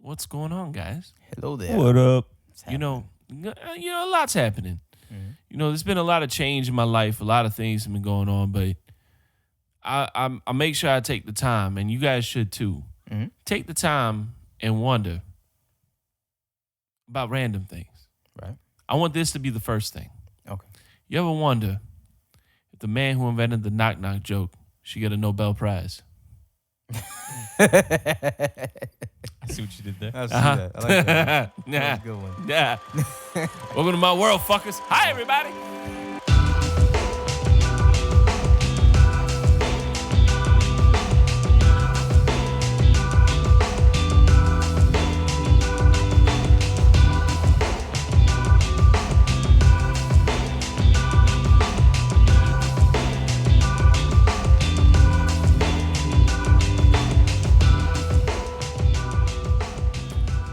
What's going on, guys? Hello there. What up? You know, a lot's happening. You know, there's been a lot of change in my life. A lot of things have been going on, but I make sure I take the time, and you guys should too. Take the time and wonder about random things. Right. I want this to be the first thing. Okay. You ever wonder if the man who invented the knock knock joke should get a Nobel Prize? I see what you did there. I see that. I like that. Yeah. That's a good one. Yeah. Welcome to my world, fuckers. Hi, everybody.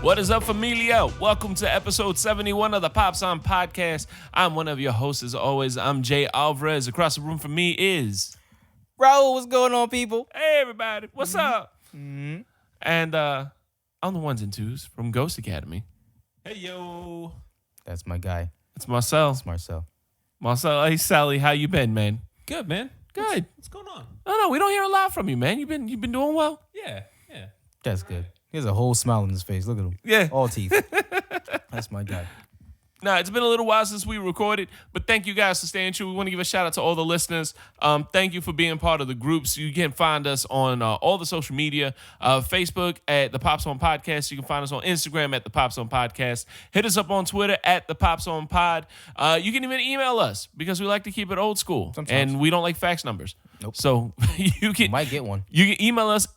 What is up, familia? Welcome to episode 71 of the Pops On Podcast. I'm one of your hosts, as always. I'm Jay Alvarez. Across the room from me is... Raul, what's going on, people? Hey, everybody. What's up? And on the ones and twos from Ghost Academy, Hey, yo. That's my guy. it's Marcel. That's Marcel. Marcel, hey, Sally, how you been, man? Good, man. Good. What's going on? No, we don't hear a lot from you, man. You've been doing well? Yeah. That's good. He has a whole smile on his face. Look at him. Yeah. All teeth. That's my guy. Nah, it's been a little while since we recorded, but thank you guys for staying true. We want to give a shout out to all the listeners. Thank you for being part of the groups. You can find us on all the social media. Facebook at The Pops On Podcast. You can find us on Instagram at The Pops On Podcast. Hit us up on Twitter at The Pops On Pod. You can even email us because we like to keep it old school. Sometimes. And we don't like fax numbers. Nope. So you can Might get one. You can email us.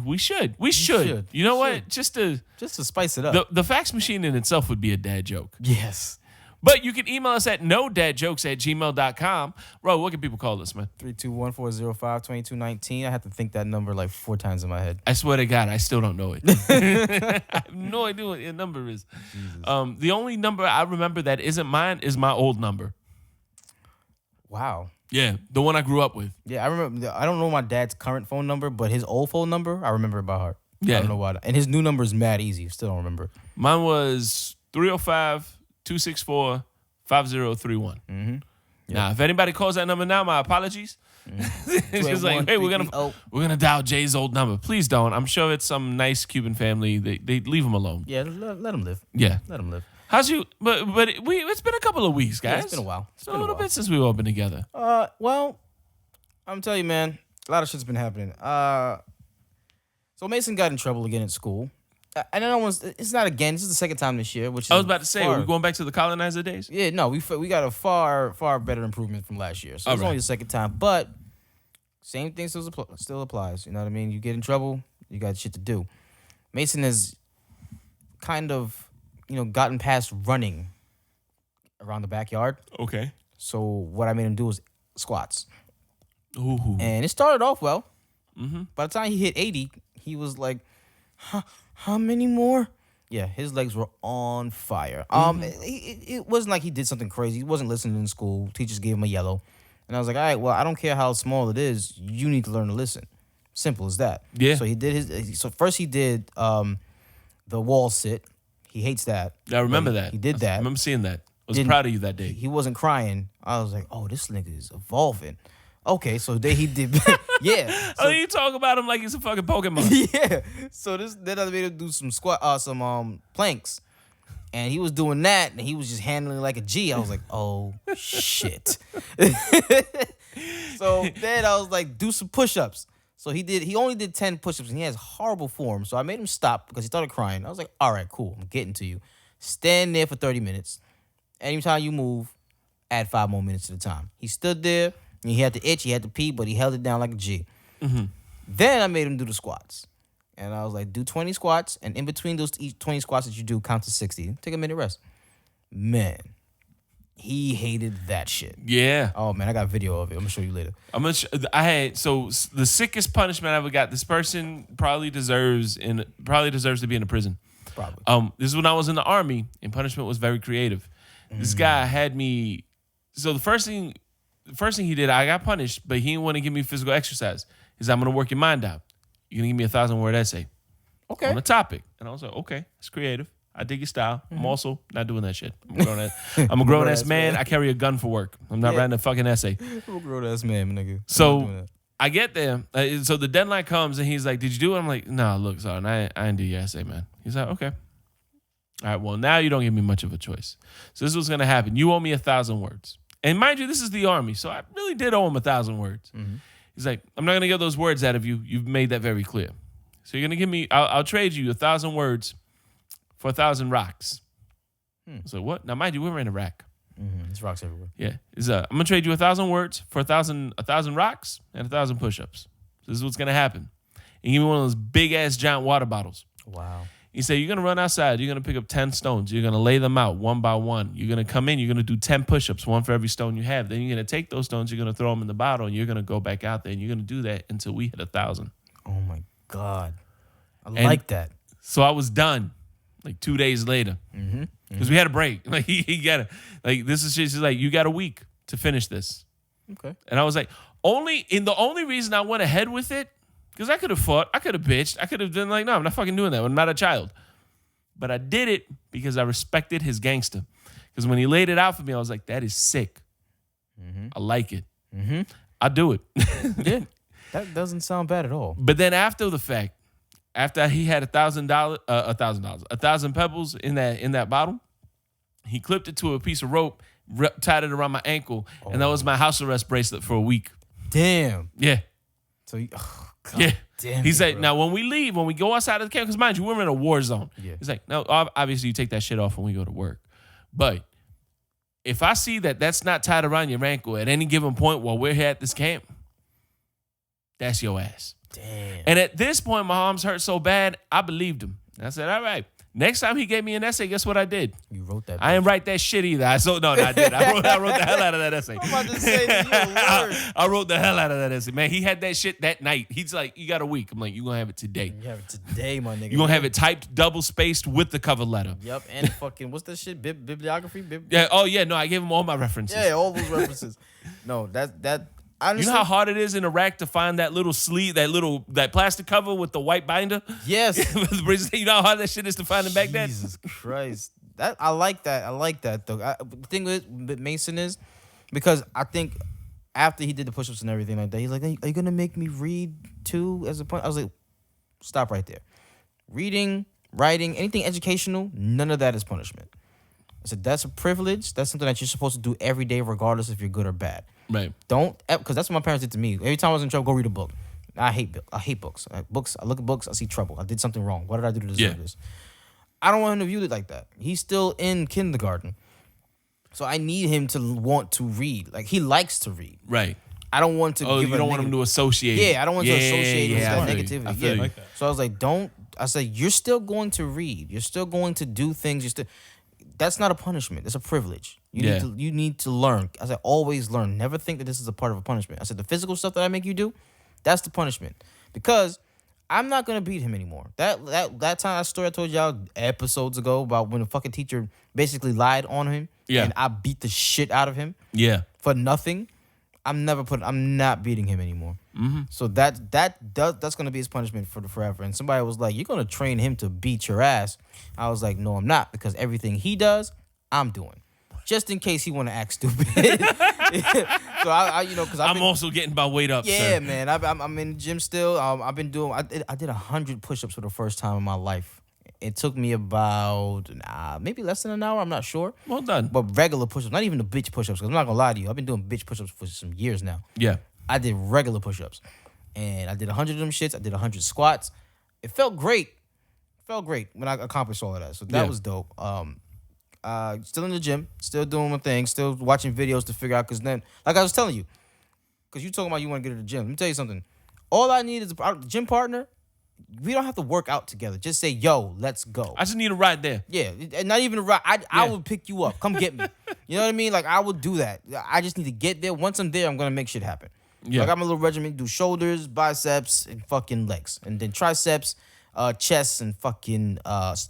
We should. You know what? Just to spice it up. the fax machine in itself would be a dad joke. Yes. But you can email us at nodadjokes@gmail.com. Bro, what can people call us, man? 321-405-2219. I have to think that number like 4 times in my head. I swear to God, I still don't know it. I have no idea what your number is. The only number I remember that isn't mine is my old number. Wow. Yeah, the one I grew up with. Yeah, I remember. I don't know my dad's current phone number, but his old phone number, I remember it by heart. Yeah. I don't know why. And his new number is mad easy. Still don't remember. Mine was 305-264-5031. Mm-hmm. Now, if anybody calls that number now, my apologies. It's just like, hey, we're gonna dial Jay's old number. Please don't. I'm sure it's some nice Cuban family. They leave him alone. Yeah, let him live. Yeah. Let him live. How's you? But it's been a couple of weeks, guys. Yeah, it's been a while. It's been a little bit since we've all been together. Well, I'm telling you, man, a lot of shit's been happening. So Mason got in trouble again at school. And then it's not again. This is the second time this year, which is I was about to say, are we going back to the colonizer days? Yeah, no, we got a far better improvement from last year. So it's only the second time, but same thing still applies. You know what I mean? You get in trouble, you got shit to do. Mason has kind of, gotten past running around the backyard. Okay. So what I made him do was squats. Ooh. And it started off well. Mm-hmm. By the time he hit 80, he was like, how many more? Yeah, his legs were on fire. It wasn't like he did something crazy. He wasn't listening in school. Teachers gave him a yellow. And I was like, all right, well, I don't care how small it is. You need to learn to listen. Simple as that. Yeah. So he did first he did the wall sit. He hates that. I remember that. He did that. I remember seeing that. I was Didn't- proud of you that day. He wasn't crying. I was like, oh, this nigga is evolving. Okay, so then he did, yeah. So, You talk about him like he's a fucking Pokemon. yeah. So then I made him do some planks, and he was doing that, and he was just handling it like a G. I was like, oh shit. So then I was like, do some push-ups. So he only did 10 push-ups, and he has horrible form. So I made him stop because he started crying. I was like, all right, cool, I'm getting to you. Stand there for 30 minutes. Anytime you move, add 5 more minutes to the time. He stood there. And he had to itch, he had to pee, but he held it down like a G. Mm-hmm. Then I made him do the squats. And I was like, do 20 squats, and in between those 20 squats that you do, count to 60. Take a minute rest. Man, he hated that shit. Yeah. Oh, man, I got video of it. I'm going to show you later. The sickest punishment I ever got. This person probably deserves to be in a prison. Probably. This is when I was in the Army, and punishment was very creative. This guy had me. So the first thing he did, I got punished, but he didn't want to give me physical exercise. He said, I'm going to work your mind out. You're going to give me a 1,000-word essay Okay. on a topic. And I was like, okay, it's creative. I dig your style. I'm also not doing that shit. I'm a grown ass man. I carry a gun for work. I'm not writing a fucking essay. I'm a grown ass man, nigga. I'm not So doing that. I get there. So the deadline comes and he's like, did you do it? I'm like, no, look, son, I didn't do your essay, man. He's like, okay. All right, well, now you don't give me much of a choice. So this is what's going to happen. You owe me 1,000 words. And mind you, this is the Army. So I really did owe him 1,000 words. Mm-hmm. He's like, I'm not going to get those words out of you. You've made that very clear. So you're going to give me, I'll trade you 1,000 words for 1,000 rocks. So what? Now, mind you, we're in Iraq. There's rocks everywhere. Yeah. I'm going to trade you 1,000 words for 1,000 rocks and 1,000 push-ups. So this is what's going to happen. And give me one of those big-ass giant water bottles. Wow. He said, you're going to run outside. You're going to pick up 10 stones. You're going to lay them out one by one. You're going to come in. You're going to do 10 push-ups, one for every stone you have. Then you're going to take those stones. You're going to throw them in the bottle. And you're going to go back out there. And you're going to do that until we hit 1,000. Oh, my God. I like that. So I was done like 2 days later. Because we had a break. Like, he got it. Like, this is just like, you got a week to finish this. Okay. And I was like, the only reason I went ahead with it, because I could have fought, I could have bitched, I could have been like, no, I'm not fucking doing that. I'm not a child. But I did it because I respected his gangster. Because when he laid it out for me, I was like, that is sick. I like it. I'll do it. Yeah. That doesn't sound bad at all. But then after the fact, after he had $1,000 pebbles in that bottle, he clipped it to a piece of rope, tied it around my ankle, and that was my house arrest bracelet for a week. Damn. Yeah. So, God Yeah. damn He it, said, bro. now when we leave, when we go outside of the camp, because mind you, we're in a war zone. Yeah. He's like, no, obviously you take that shit off when we go to work. But if I see that that's not tied around your ankle at any given point while we're here at this camp, that's your ass. Damn. And at this point, my arms hurt so bad, I believed him. And I said, all right. Next time he gave me an essay, guess what I did? You wrote that. I didn't write that shit either. I did. I wrote the hell out of that essay. I'm about to say that you learned. I wrote the hell out of that essay. Man, he had that shit that night. He's like, you got a week. I'm like, you're going to have it today. You have it today, my nigga. You're going to have it typed, double-spaced with the cover letter. Yep, and fucking, what's that shit? Bibliography? Yeah. Oh, yeah. No, I gave him all my references. Yeah, all those references. No, that honestly. You know how hard it is in Iraq to find that little sleeve, that plastic cover with the white binder? Yes. You know how hard that shit is to find in Baghdad? Jesus Christ. I like that. I like that, though. The thing with Mason is, because I think after he did the push-ups and everything like that, he's like, are you going to make me read too as a point? I was like, stop right there. Reading, writing, anything educational, none of that is punishment. I said, that's a privilege. That's something that you're supposed to do every day, regardless if you're good or bad. Right. Don't, because that's what my parents did to me. Every time I was in trouble, go read a book. I hate books. I look at books, I see trouble. I did something wrong. What did I do to deserve this? I don't want him to view it like that. He's still in kindergarten. So I need him to want to read. Like, he likes to read. Right. I don't want to Oh, give you don't want him to associate. Yeah, I don't want to associate with that I feel you. negativity. I feel you. Like that. So I was like, I said, you're still going to read. You're still going to do things. That's not a punishment. It's a privilege. You need to learn. I said, always learn. Never think that this is a part of a punishment. I said, the physical stuff that I make you do, that's the punishment. Because I'm not gonna beat him anymore. That story I told y'all episodes ago about when the fucking teacher basically lied on him. Yeah. And I beat the shit out of him Yeah. for nothing. I'm not beating him anymore. Mm-hmm. So that's gonna be his punishment for forever. And somebody was like, "You're gonna train him to beat your ass." I was like, "No, I'm not, because everything he does, I'm doing, just in case he want to act stupid." So because I'm also getting my weight up. yeah, sir. man. I'm in the gym still. I've been doing. I did 100 push-ups for the first time in my life. It took me about maybe less than an hour. I'm not sure. Well done. But regular push-ups, not even the bitch push-ups. Because I'm not gonna lie to you, I've been doing bitch push-ups for some years now. Yeah. I did regular push-ups, and I did 100 of them shits. I did 100 squats. It felt great. When I accomplished all of that. So that was dope. Still in the gym, still doing my thing, still watching videos to figure out. Because then, like I was telling you, because you talking about you want to get to the gym. Let me tell you something. All I need is a gym partner. We don't have to work out together. Just say, yo, let's go. I just need a ride there. Yeah, and not even a ride. I will pick you up. Come get me. You know what I mean? Like, I would do that. I just need to get there. Once I'm there, I'm going to make shit happen. Yeah. Like, I'm a little regimen. Do shoulders, biceps, and fucking legs. And then triceps, chest, and fucking abs.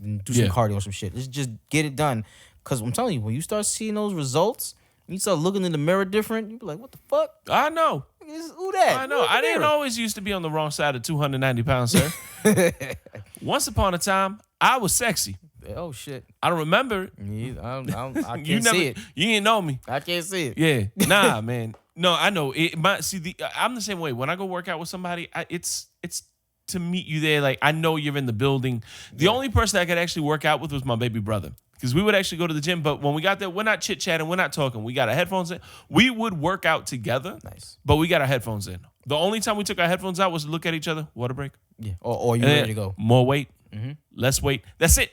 And do some cardio or some shit. Let's just get it done. Because I'm telling you, when you start seeing those results, You start looking in the mirror different. You be like, what the fuck? I know. Who that? I know. I didn't always used to be on the wrong side of 290 pounds, sir. Once upon a time, I was sexy. Oh shit! I don't remember. I can't You never, see it. you didn't know me. I can't see it. Yeah. Nah, man. No, I know. I'm the same way. When I go work out with somebody, it's to meet you there. Like, I know you're in the building. The only person I could actually work out with was my baby brother. Because we would actually go to the gym, but when we got there, we're not chit-chatting, we're not talking. We got our headphones in. We would work out together, Nice. but we got our headphones in. The only time we took our headphones out was to look at each other, water break. Yeah. Or you And ready then to go? More weight, less weight. That's it.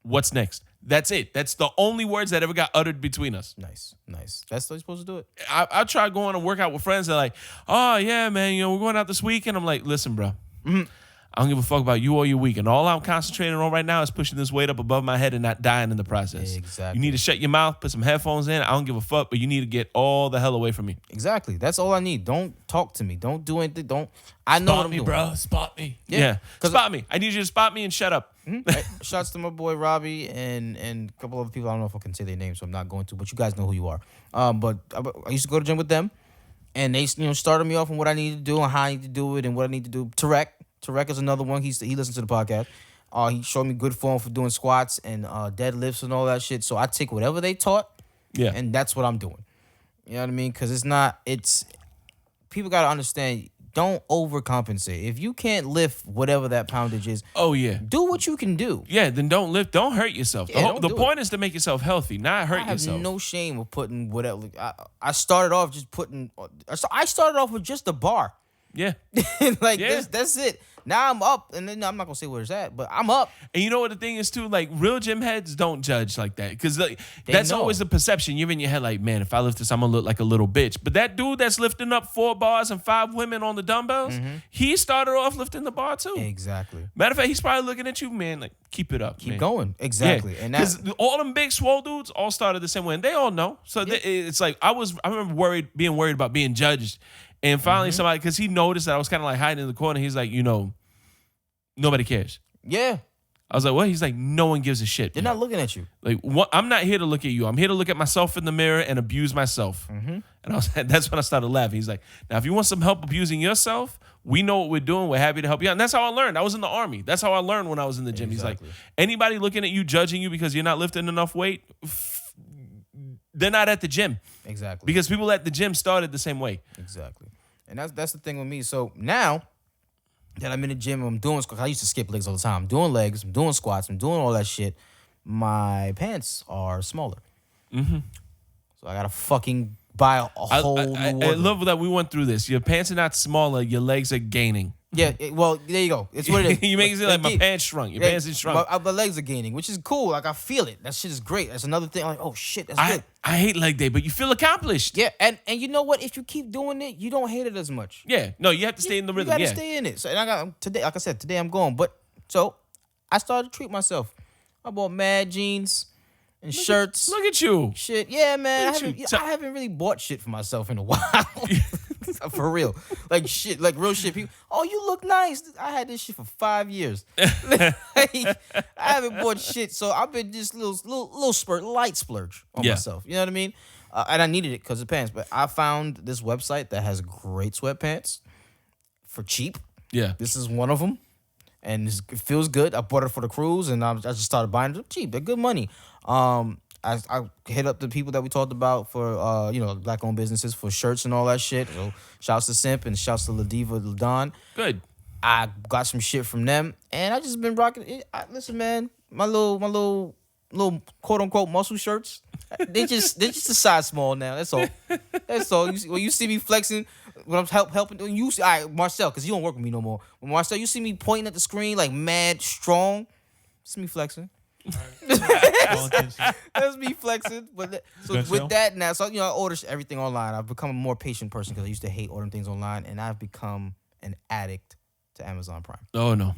What's next? That's it. That's the only words that ever got uttered between us. Nice. That's how you're supposed to do it. I try going to work out with friends that are like, oh, yeah, man, we're going out this week. And I'm like, listen, bro, I don't give a fuck about you or your week. And all I'm concentrating on right now is pushing this weight up above my head and not dying in the process. Exactly. You need to shut your mouth, put some headphones in. I don't give a fuck, but you need to get all the hell away from me. Exactly. That's all I need. Don't talk to me. Don't do anything. I know what I'm doing. Spot me. Yeah. Yeah. 'Cause- Spot me. I need you to spot me and shut up. Right? Shouts to my boy Robbie and a couple other people. I don't know if I can say their names, so I'm not going to. But you guys know who you are. But I used to go to the gym with them, and they started me off on what I need to do and how I need to do it and what I need to do. Tarek is another one. He listens to the podcast. He showed me good form for doing squats and deadlifts and all that shit. So I take whatever they taught, Yeah. and that's what I'm doing. You know what I mean? Because it's people got to understand. Don't overcompensate. If you can't lift whatever that poundage is, Oh, yeah. do what you can do. Yeah, then don't lift. Don't hurt yourself. Yeah, don't The do point is to make yourself healthy, not hurt I have yourself. no shame of putting whatever. I started off just putting. I started off with just a bar. Yeah. Like Yeah. that's it. Now I'm up, and then I'm not gonna say where it's at, but I'm up. And you know what the thing is too? Like, real gym heads don't judge like that. Because like, They that's know. always the perception. You're in your head like, man, if I lift this, I'm going to look like a little bitch. But that dude that's lifting up 4 bars and 5 women on the dumbbells, he started off lifting the bar too. Exactly. Matter of fact, he's probably looking at you, man, like, keep it up. Keep man. going. Exactly. Yeah. And Because that all them big swole dudes all started the same way. And they all know. So it's like, I remember being worried about being judged. And finally somebody, because he noticed that I was kind of like hiding in the corner. He's like, nobody cares. yeah, I was like, what? He's like, no one gives a shit. they're not looking at you. Like, what? I'm not here to look at you. I'm here to look at myself in the mirror and abuse myself. And that's when I started laughing. He's like, now, if you want some help abusing yourself, we know what we're doing. We're happy to help you out. And that's how I learned. I was in the Army. That's how I learned when I was in the gym. Exactly. He's like, anybody looking at you, judging you because you're not lifting enough weight, they're not at the gym. Exactly. Because people at the gym started the same way. Exactly. And that's the thing with me. So now that I'm in the gym, I'm doing squats. I used to skip legs all the time. I'm doing legs, I'm doing squats, I'm doing all that shit. My pants are smaller. So I gotta fucking buy a whole new I wardrobe. love that we went through this. Your pants are not smaller. Your legs are gaining. Yeah, well, there you go. It's what it is. You make it seem like my Yeah, pants shrunk. Your pants is shrunk. My legs are gaining, which is cool. Like, I feel it. That shit is great. That's another thing. I'm like, oh, shit, that's good. I hate leg day, but you feel accomplished. Yeah, and you know what? If you keep doing it, you don't hate it as much. Yeah. No, you have to stay in the rhythm. You gotta Yeah. stay in it. So, and I got today, like I said, today I'm going. But so I started to treat myself. I bought mad jeans and shirts. Look at you. Shit, yeah, man. Look at you. I haven't really bought shit for myself in a while. For real, like shit, like real shit. People, oh, you look nice. I had this shit for 5 years. Like, I haven't bought shit, so I've been just little light splurge on Yeah. myself. You know what I mean? And I needed it because of pants. But I found this website that has great sweatpants for cheap. Yeah. This is one of them, and it feels good. I bought it for the cruise, and I just started buying it cheap. They're good money. I hit up the people that we talked about for black-owned businesses for shirts and all that shit. So shouts to Simp and shouts to Ladiva Ladon. Good. I got some shit from them, and I just been rocking it. Listen, man, my little quote unquote muscle shirts, they just a size small now. That's all. That's all. When you see me flexing, when I'm helping you, see, all right, Marcel, because you don't work with me no more. When Marcel, you see me pointing at the screen like mad strong. See me flexing. That's me flexing. But so Good with show. that now, so I order everything online. I've become a more patient person because I used to hate ordering things online, and I've become an addict to Amazon Prime. Oh, no.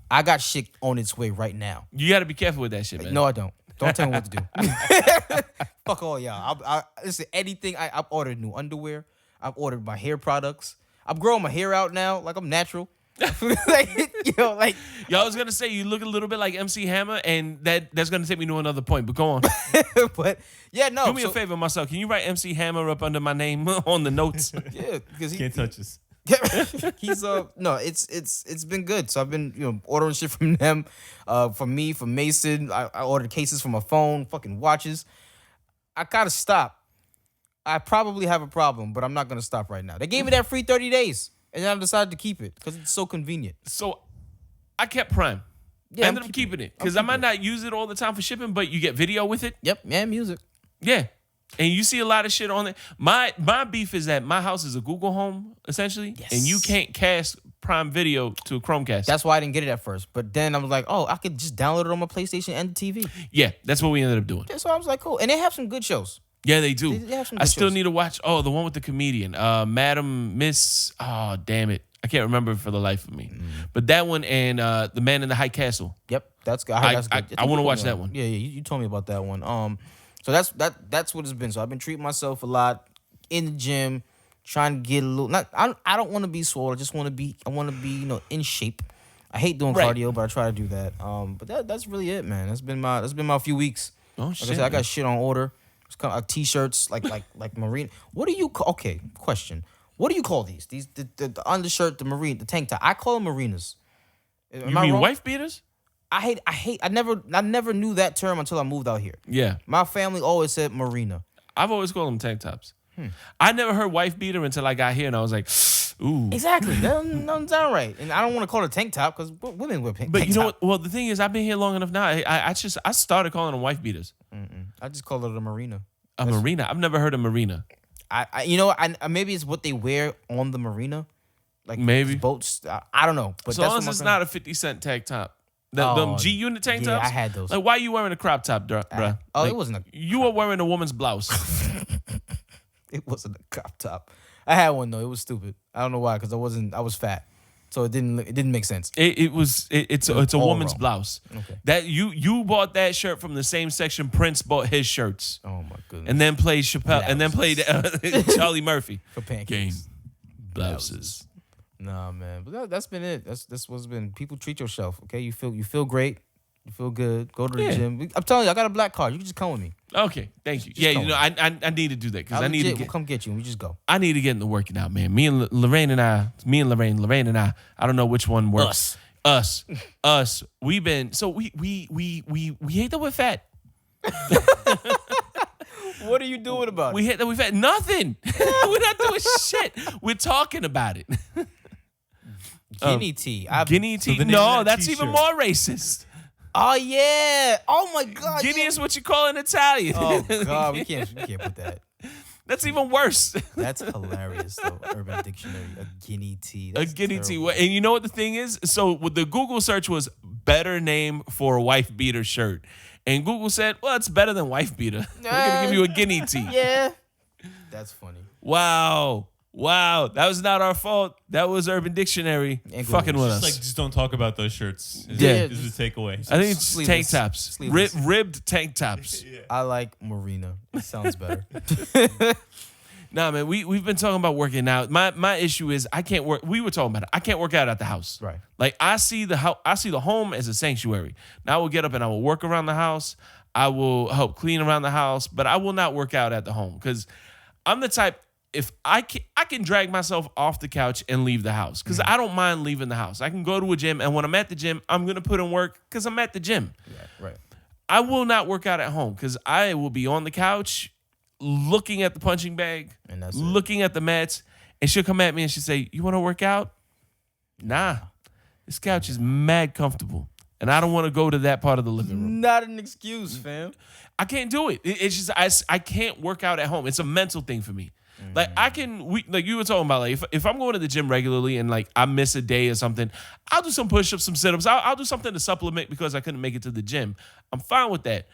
I got shit on its way right now. You got to be careful with that shit, man. No, I don't. Don't tell me what to do. Fuck all y'all. Listen, anything. I've ordered new underwear. I've ordered my hair products. I'm growing my hair out now. Like, I'm natural. like, like Yo, I was gonna say you look a little bit like MC Hammer, and that's gonna take me to another point. But go on. but yeah, no. Do me a favor, Marcel. Can you write MC Hammer up under my name on the notes? Yeah, because Can't touch us. he's no, it's been good. So I've been ordering shit from them, from me, from Mason. I ordered cases for my phone, fucking watches. I gotta stop. I probably have a problem, but I'm not gonna stop right now. They gave me that free 30 days, and then I decided to keep it because it's so convenient. So I kept Prime. Yeah, I I'm ended up keeping it because I might not use it all the time for shipping, but you get video with it. Yep, man, music. Yeah. And you see a lot of shit on it. My beef is that my house is a Google Home, essentially, and you can't cast Prime Video to a Chromecast. That's why I didn't get it at first. But then I was like, oh, I could just download it on my PlayStation and the TV. Yeah, that's what we ended up doing. Yeah, so I was like, cool. And they have some good shows. Yeah, they do. They have some I good still shows. need to watch. Oh, the one with the comedian, Madam Miss. Oh, damn it, I can't remember for the life of me. But that one and The Man in the High Castle. Yep, that's good. I heard that's good. I think wanna you told watch me that one. Yeah, you told me about that one. So that's what it's been. So I've been treating myself a lot in the gym, trying to get a little. I don't want to be swole. I just want to be. I want to be in shape. I hate doing Right. cardio, but I try to do that. But that's really it, man. That's been my few weeks. Oh Like shit! I said, I got shit on order. It's kind of t-shirts like marine. What do you call? Okay, question. What do you call these? The undershirt, the marine, the tank top. I call them marinas. Am You I mean wrong? wife beaters? I never knew that term until I moved out here. Yeah, My family always said marina. I've always called them tank tops. I never heard wife beater until I got here, and I was like, ooh. Exactly. That doesn't sound right. And I don't want to call it a tank top because women wear tank But top. you know what? Well, the thing is, I've been here long enough now. I started calling them wife beaters. I just call it a marina. A marina. I've never heard of marina. I maybe it's what they wear on the marina, like Maybe. these boats. I don't know. But So that's long what as my it's friend- not a 50 cent tank top. Them Oh, G unit tank yeah, tops. I had those. Like, why are you wearing a crop top, bruh? Oh, Like, it wasn't a You were wearing a woman's blouse. it wasn't a crop top. I had one though. It was stupid. I don't know why because I was fat, so it didn't make sense. It's a all woman's wrong. blouse. Okay. That you bought that shirt from the same section Prince bought his shirts, Oh my goodness. and then played Chappelle, and then played Charlie Murphy. For pancakes. Game blouses. Nah, man. But that's been it. That's what's been. People treat yourself. Okay, you feel great. You feel good. Go to the Yeah. gym. I'm telling you, I got a black card. You can just come with me. Okay, thank you. Just Yeah, come you know, I need to do that because I need to We'll get come get you and we just go. I need to get into working out, man. Me and Lorraine and I. I don't know which one works. Us. We've been so we hate that we're fat. What are you doing about We hate that we're fat. Nothing. We're not doing shit. We're talking about it. Guinea tea. Guinea tea. the name No, of that that's even t-shirt. more racist. Oh yeah. Oh my god. Guinea yeah. is what you call in Italian. Oh god, we can't put that. That's even worse. That's hilarious though. Urban Dictionary. A guinea tea. A That's guinea tea. terrible. And you know what the thing is? So with the Google search was better name for a wife beater shirt. And Google said, well, it's better than wife beater. We're going to give you a guinea tea. Yeah. That's funny. Wow. That was not our fault. That was Urban Dictionary And fucking Google. with Just us. like, just don't talk about those shirts. Is, Yeah. is the takeaway. I think it's Sleeveless. tank tops. Sleeveless. Ribbed tank tops. I like Marina. It sounds better. Nah, man, we've been talking about working out. My issue is I can't work. We were talking about it. I can't work out at the house. Right. Like I see the home as a sanctuary. Now I will get up and I will work around the house. I will help clean around the house, but I will not work out at the home because I'm the type. If I can drag myself off the couch and leave the house because I don't mind leaving the house. I can go to a gym, and when I'm at the gym, I'm gonna put in work because I'm at the gym. Right. I will not work out at home because I will be on the couch looking at the punching bag, And that's it. looking at the mats, and she'll come at me and she'll say, "You want to work out?" Nah, this couch is mad comfortable, and I don't want to go to that part of the living room. Not an excuse, fam. I can't do it. It's just I can't work out at home. It's a mental thing for me. Like I can, like you were talking about, like if I'm going to the gym regularly and like I miss a day or something, I'll do some push-ups, some sit-ups. I'll do something to supplement because I couldn't make it to the gym. I'm fine with that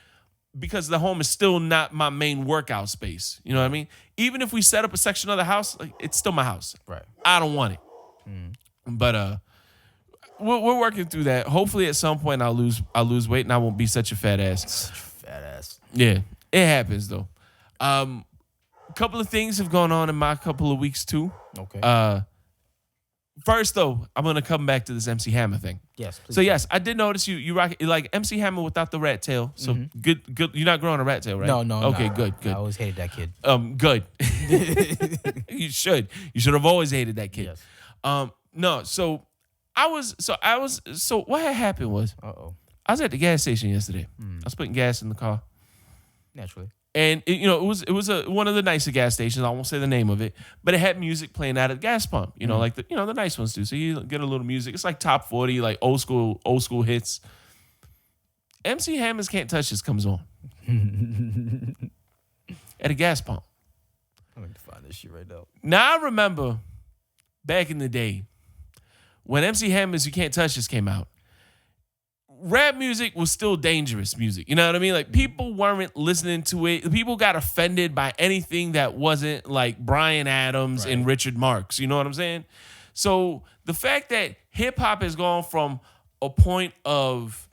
because the home is still not my main workout space. You know what I mean? Even if we set up a section of the house, like it's still my house. Right. I don't want it. But we're working through that. Hopefully, at some point, I'll lose weight and I won't be such a fat ass. Fat ass. Yeah, it happens though. A couple of things have gone on in my couple of weeks too. Okay. First, though, I'm gonna come back to this MC Hammer thing. Yes. Please. So yes, I did notice you rock it like MC Hammer without the rat tail. So good. You're not growing a rat tail, right? No. Okay, nah. good. I always hated that kid. Good. You should. You should have always hated that kid. Yes. No. So what had happened was Uh-oh. I was at the gas station yesterday. I was putting gas in the car. Naturally. And it was one of the nicer gas stations. I won't say the name of it, but it had music playing out at the gas pump. You know, like the nice ones do. So you get a little music. It's like top 40, like old school hits. MC Hammer's Can't Touch This comes on at a gas pump. I'm going to find this shit right now. Now I remember back in the day when MC Hammer's You Can't Touch This came out. Rap music was still dangerous music. You know what I mean? Like, people weren't listening to it. People got offended by anything that wasn't like Bryan Adams and Richard Marx. You know what I'm saying? So the fact that hip hop has gone from a point of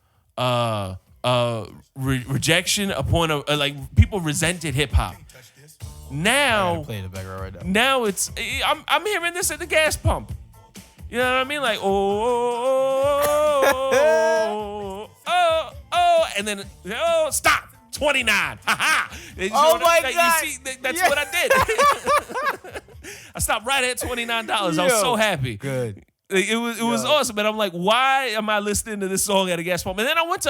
rejection, a point of like people resented hip hop. Now, Play in the background right now. now I'm hearing this at the gas pump. You know what I mean? Like, and then, stop, 29. Ha ha. Oh my God. You see, that's what I did. I stopped right at $29. I was so happy. Good. It was awesome, and I'm like, why am I listening to this song at a gas pump? And then I went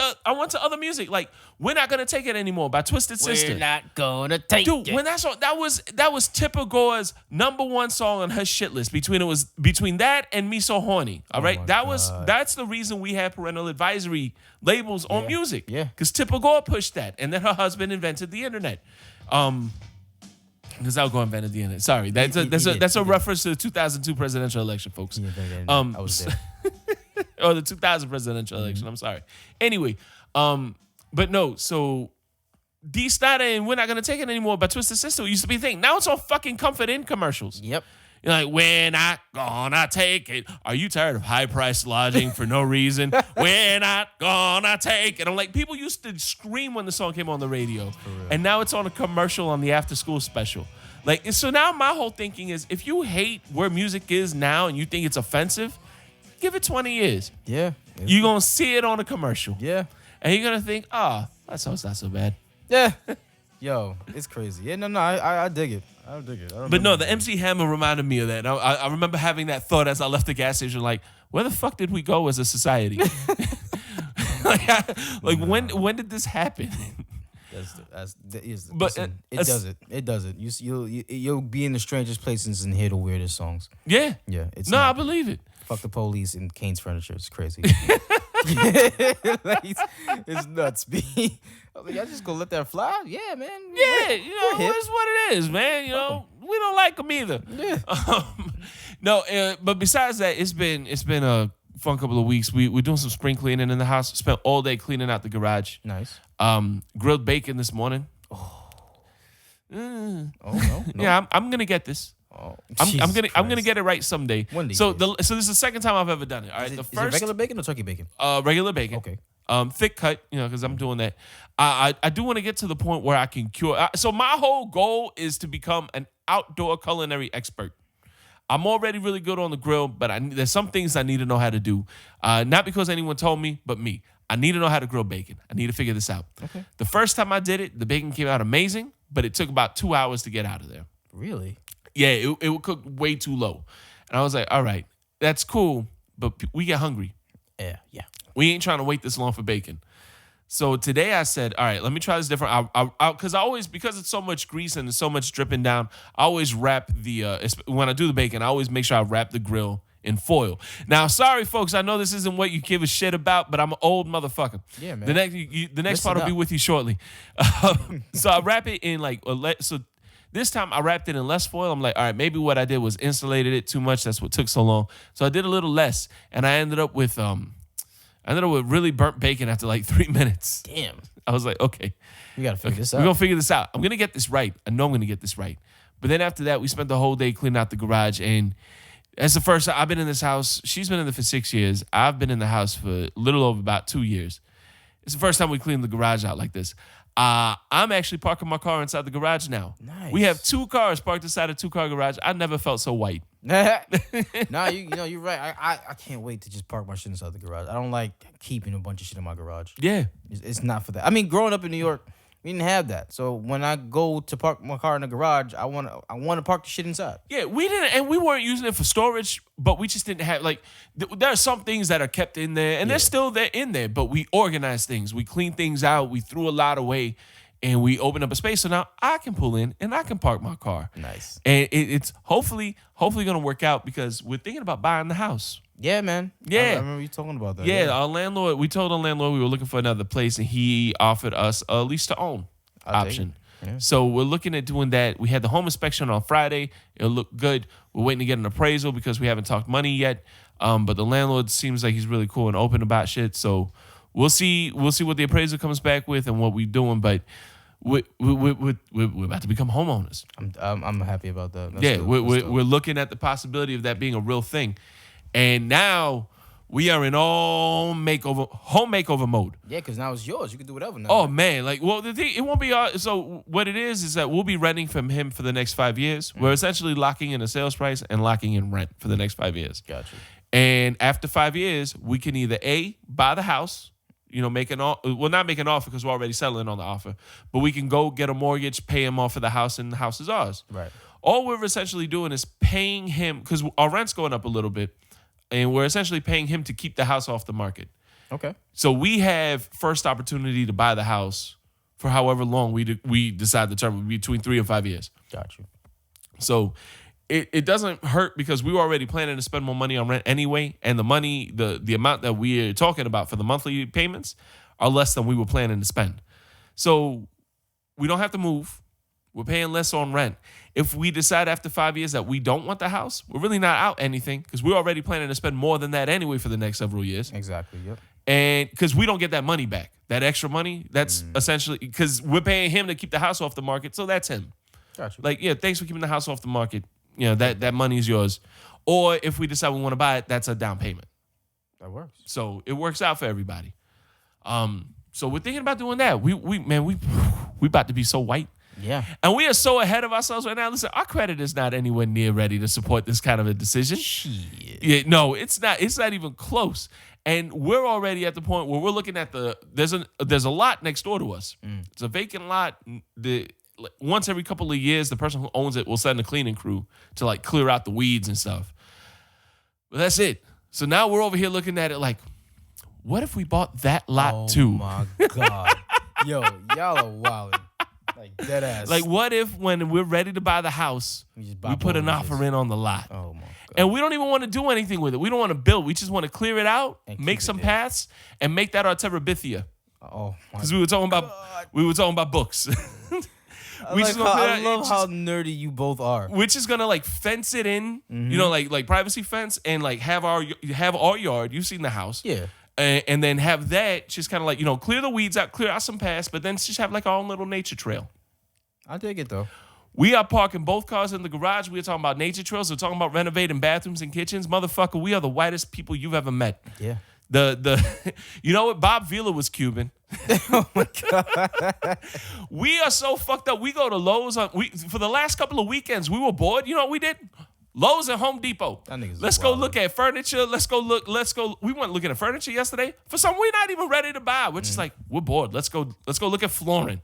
to other music, like We're Not Gonna Take It Anymore by Twisted Sister. We're not gonna take Dude, it. when that song, that was Tipper Gore's #1 song on her shit list. Between that and Me So Horny. All right, that's the reason we have parental advisory labels on music. Yeah. Because Tipper Gore pushed that, and then her husband invented the internet. Because Al Gore invented the internet. Sorry, that's a reference to the 2002 presidential election, folks. I was there. Or the 2000 presidential election. I'm sorry. Anyway, but no. So D Snyder and We're Not Gonna Take It Anymore by Twisted Sister used to be a thing. Now it's all fucking Comfort Inn commercials. Yep. You're like, we're not gonna take it. Are you tired of high-priced lodging for no reason? We're not gonna take it. I'm like, people used to scream when the song came on the radio, and now it's on a commercial on the after-school special. Like, so now my whole thinking is, if you hate where music is now and you think it's offensive, give it 20 years. Yeah. You're gonna see it on a commercial, Yeah. and you're gonna think, that song's not so bad. Yeah. Yo, it's crazy. Yeah, no, I dig it. I dig it. But no, the MC Hammer reminded me of that. I remember having that thought as I left the gas station, like, where the fuck did we go as a society? When did this happen? Listen, it does it. It does it. You'll be in the strangest places and hear the weirdest songs. Yeah. Yeah. It's I believe it. Fuck the police and Kane's Furniture. It's crazy. It's nuts, B. I was like, y'all just gonna let that fly? Yeah, man. Yeah, it's what it is, man. We don't like them either. Yeah. But besides that, it's been a fun couple of weeks. We're doing some spring cleaning in the house. Spent all day cleaning out the garage. Nice. Grilled bacon this morning. Oh no. Yeah, I'm gonna get this. Oh, I'm gonna get it right someday. One of these So days. this is the second time I've ever done it. All right, Is the it first regular bacon or turkey bacon? regular bacon. Okay. Thick cut, because I'm doing that. I do want to get to the point where I can cure. So my whole goal is to become an outdoor culinary expert. I'm already really good on the grill, but there's some things I need to know how to do. Not because anyone told me, but me. I need to know how to grill bacon. I need to figure this out. Okay. The first time I did it, the bacon came out amazing, but it took about 2 hours to get out of there. Really? Yeah, it would cook way too low. And I was like, all right, that's cool, but we get hungry. Yeah. We ain't trying to wait this long for bacon. So today I said, all right, let me try this different. Because it's so much grease and there's so much dripping down, I always wrap when I do the bacon, I always make sure I wrap the grill in foil. Now, sorry, folks, I know this isn't what you give a shit about, but I'm an old motherfucker. Yeah, man. The next part will be with you shortly. So I wrap it in so this time I wrapped it in less foil. I'm like, all right, maybe what I did was insulated it too much. That's what took so long. So I did a little less, and I ended up with really burnt bacon after like 3 minutes. Damn. I was like, okay, We gotta figure this out. we're gonna figure this out. I'm gonna get this right. I know I'm gonna get this right. But then after that, we spent the whole day cleaning out the garage, and that's the first time I've been in this house. She's been in it for 6 years. I've been in the house for a little over about 2 years. It's the first time we cleaned the garage out like this. I'm actually parking my car inside the garage now. Nice. We have 2 cars parked inside a 2-car garage. I never felt so white. Nah, you're right. I can't wait to just park my shit inside the garage. I don't like keeping a bunch of shit in my garage. Yeah. It's not for that. I mean, growing up in New York, we didn't have that. So when I go to park my car in the garage, I want to park the shit inside. Yeah, we didn't, and we weren't using it for storage, but we just didn't have, like, there are some things that are kept in there, and they're still there in there, but we organized things. We cleaned things out. We threw a lot away, and we opened up a space. So now I can pull in, and I can park my car. Nice. And it's hopefully going to work out because we're thinking about buying the house. Yeah, man. Yeah. I remember you talking about that. Yeah, our landlord, we told our landlord we were looking for another place, and he offered us a lease to own I'll take option. it. Yeah. So we're looking at doing that. We had the home inspection on Friday. It'll look good. We're waiting to get an appraisal because we haven't talked money yet. But the landlord seems like he's really cool and open about shit. So we'll see what the appraisal comes back with and what we're doing. But we're about to become homeowners. I'm happy about that. That's Yeah, dope. we're looking at the possibility of that being a real thing. And now we are in all home makeover mode. Yeah, because now it's yours. You can do whatever now. Oh man, like, well, the thing, it won't be so what it is that we'll be renting from him for the next 5 years. We're essentially locking in a sales price and locking in rent for the next 5 years. Gotcha. And after 5 years, we can either buy the house, not make an offer because we're already settling on the offer, but we can go get a mortgage, pay him off for the house, and the house is ours. Right. All we're essentially doing is paying him because our rent's going up a little bit, and we're essentially paying him to keep the house off the market. Okay. So we have first opportunity to buy the house for however long we decide the term, between 3 and 5 years. Gotcha. So it doesn't hurt because we were already planning to spend more money on rent anyway, and the money, the amount that we're talking about for the monthly payments are less than we were planning to spend. So we don't have to move. We're paying less on rent. If we decide after 5 years that we don't want the house, we're really not out anything because we're already planning to spend more than that anyway for the next several years. Exactly. Yep. And because we don't get that money back, that extra money, that's essentially because we're paying him to keep the house off the market. So that's him. Gotcha. Like, yeah, thanks for keeping the house off the market. That money is yours. Or if we decide we want to buy it, that's a down payment. That works. So it works out for everybody. So we're thinking about doing that. We about to be so white. Yeah. And we are so ahead of ourselves right now. Listen, our credit is not anywhere near ready to support this kind of a decision. Shit. Yeah, no, it's not. It's not even close. And we're already at the point where we're looking at there's a lot next door to us. It's a vacant lot. Once every couple of years, the person who owns it will send a cleaning crew to like clear out the weeds and stuff. But that's it. So now we're over here looking at it like, what if we bought that lot too? Oh my God. Yo, y'all are wildin'. Like dead ass. Like, what if when we're ready to buy the house, just buy we put an both offer in on the lot? Oh my God. And we don't even want to do anything with it. We don't want to build. We just want to clear it out, And make keep it some there. paths, and make that our Terabithia. Oh my Because we were talking about books. we just gonna I put it- love it's how just- nerdy you both are. we're just gonna like fence it in, Mm-hmm. like privacy fence, and like have our yard. You've seen the house, Yeah. and then have that just kind of like clear the weeds out, clear out some paths, but then just have like our own little nature trail. I dig it though. We are parking both cars in the garage. We are talking about nature trails. We're talking about renovating bathrooms and kitchens. Motherfucker, we are the whitest people you've ever met. Yeah. You know what? Bob Vila was Cuban. Oh my God. We are so fucked up. We go to Lowe's. For the last couple of weekends, we were bored. You know what we did? Lowe's and Home Depot. That nigga's Let's go wild. look at furniture. Let's go. We went looking at furniture yesterday. For some, we're not even ready to buy. We're just like, we're bored. Let's go look at flooring.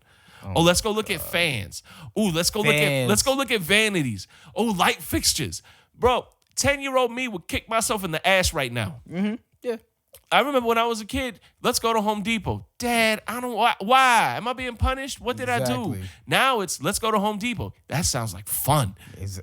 Oh, let's go look at fans. Ooh, let's go look at vanities. Oh, light fixtures. Bro, 10-year-old me would kick myself in the ass right now. Yeah. I remember when I was a kid, let's go to Home Depot. Dad, I don't why? Am I being punished? What did I do? Exactly. Now it's let's go to Home Depot. That sounds like fun.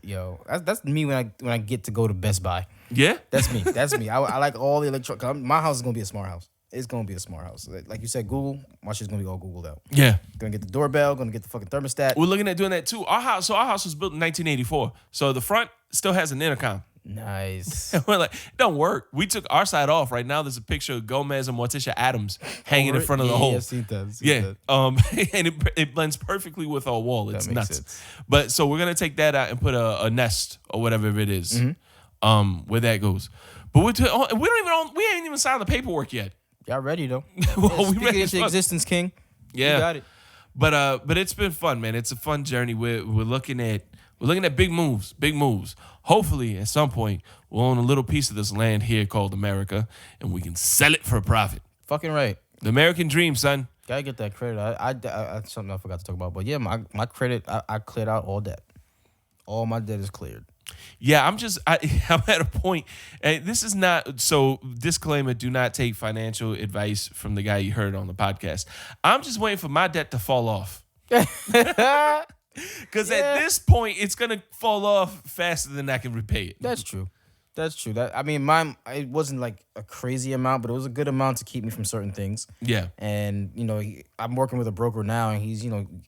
Yo, that's me when I get to go to Best Buy. Yeah? That's me. That's me. I like all the electronic. My house is gonna be a smart house. It's gonna be a smart house. Like you said, Google. My shit's gonna be all Googled out. Yeah. Gonna get the doorbell. Gonna get the fucking thermostat. We're looking at doing that too. Our house was built in 1984. So the front still has an intercom. Nice. We're like, it don't work. We took our side off. Right now there's a picture of Gomez and Morticia Adams hanging in front of the hole. Yeah, I've seen that. Yeah, and it blends perfectly with our wall. It's makes nuts. sense. But so we're gonna take that out and put a Nest or whatever it is, where that goes. But we ain't even signed the paperwork yet. Y'all ready though? Well, we Speak ready it as into fuck. existence, King. Yeah. You got it. But it's been fun, man. It's a fun journey. We're looking at big moves. Hopefully, at some point, we'll own a little piece of this land here called America, and we can sell it for a profit. Fucking right. The American dream, son. Gotta get that credit. I something I forgot to talk about, but yeah, my credit. I cleared out all debt. All my debt is cleared. Yeah, I'm at a point, and this is not, so disclaimer, do not take financial advice from the guy you heard on the podcast. I'm just waiting for my debt to fall off. Because at this point, it's going to fall off faster than I can repay it. That's true. That's true. Mine, it wasn't like a crazy amount, but it was a good amount to keep me from certain things. Yeah. And, I'm working with a broker now, and he's,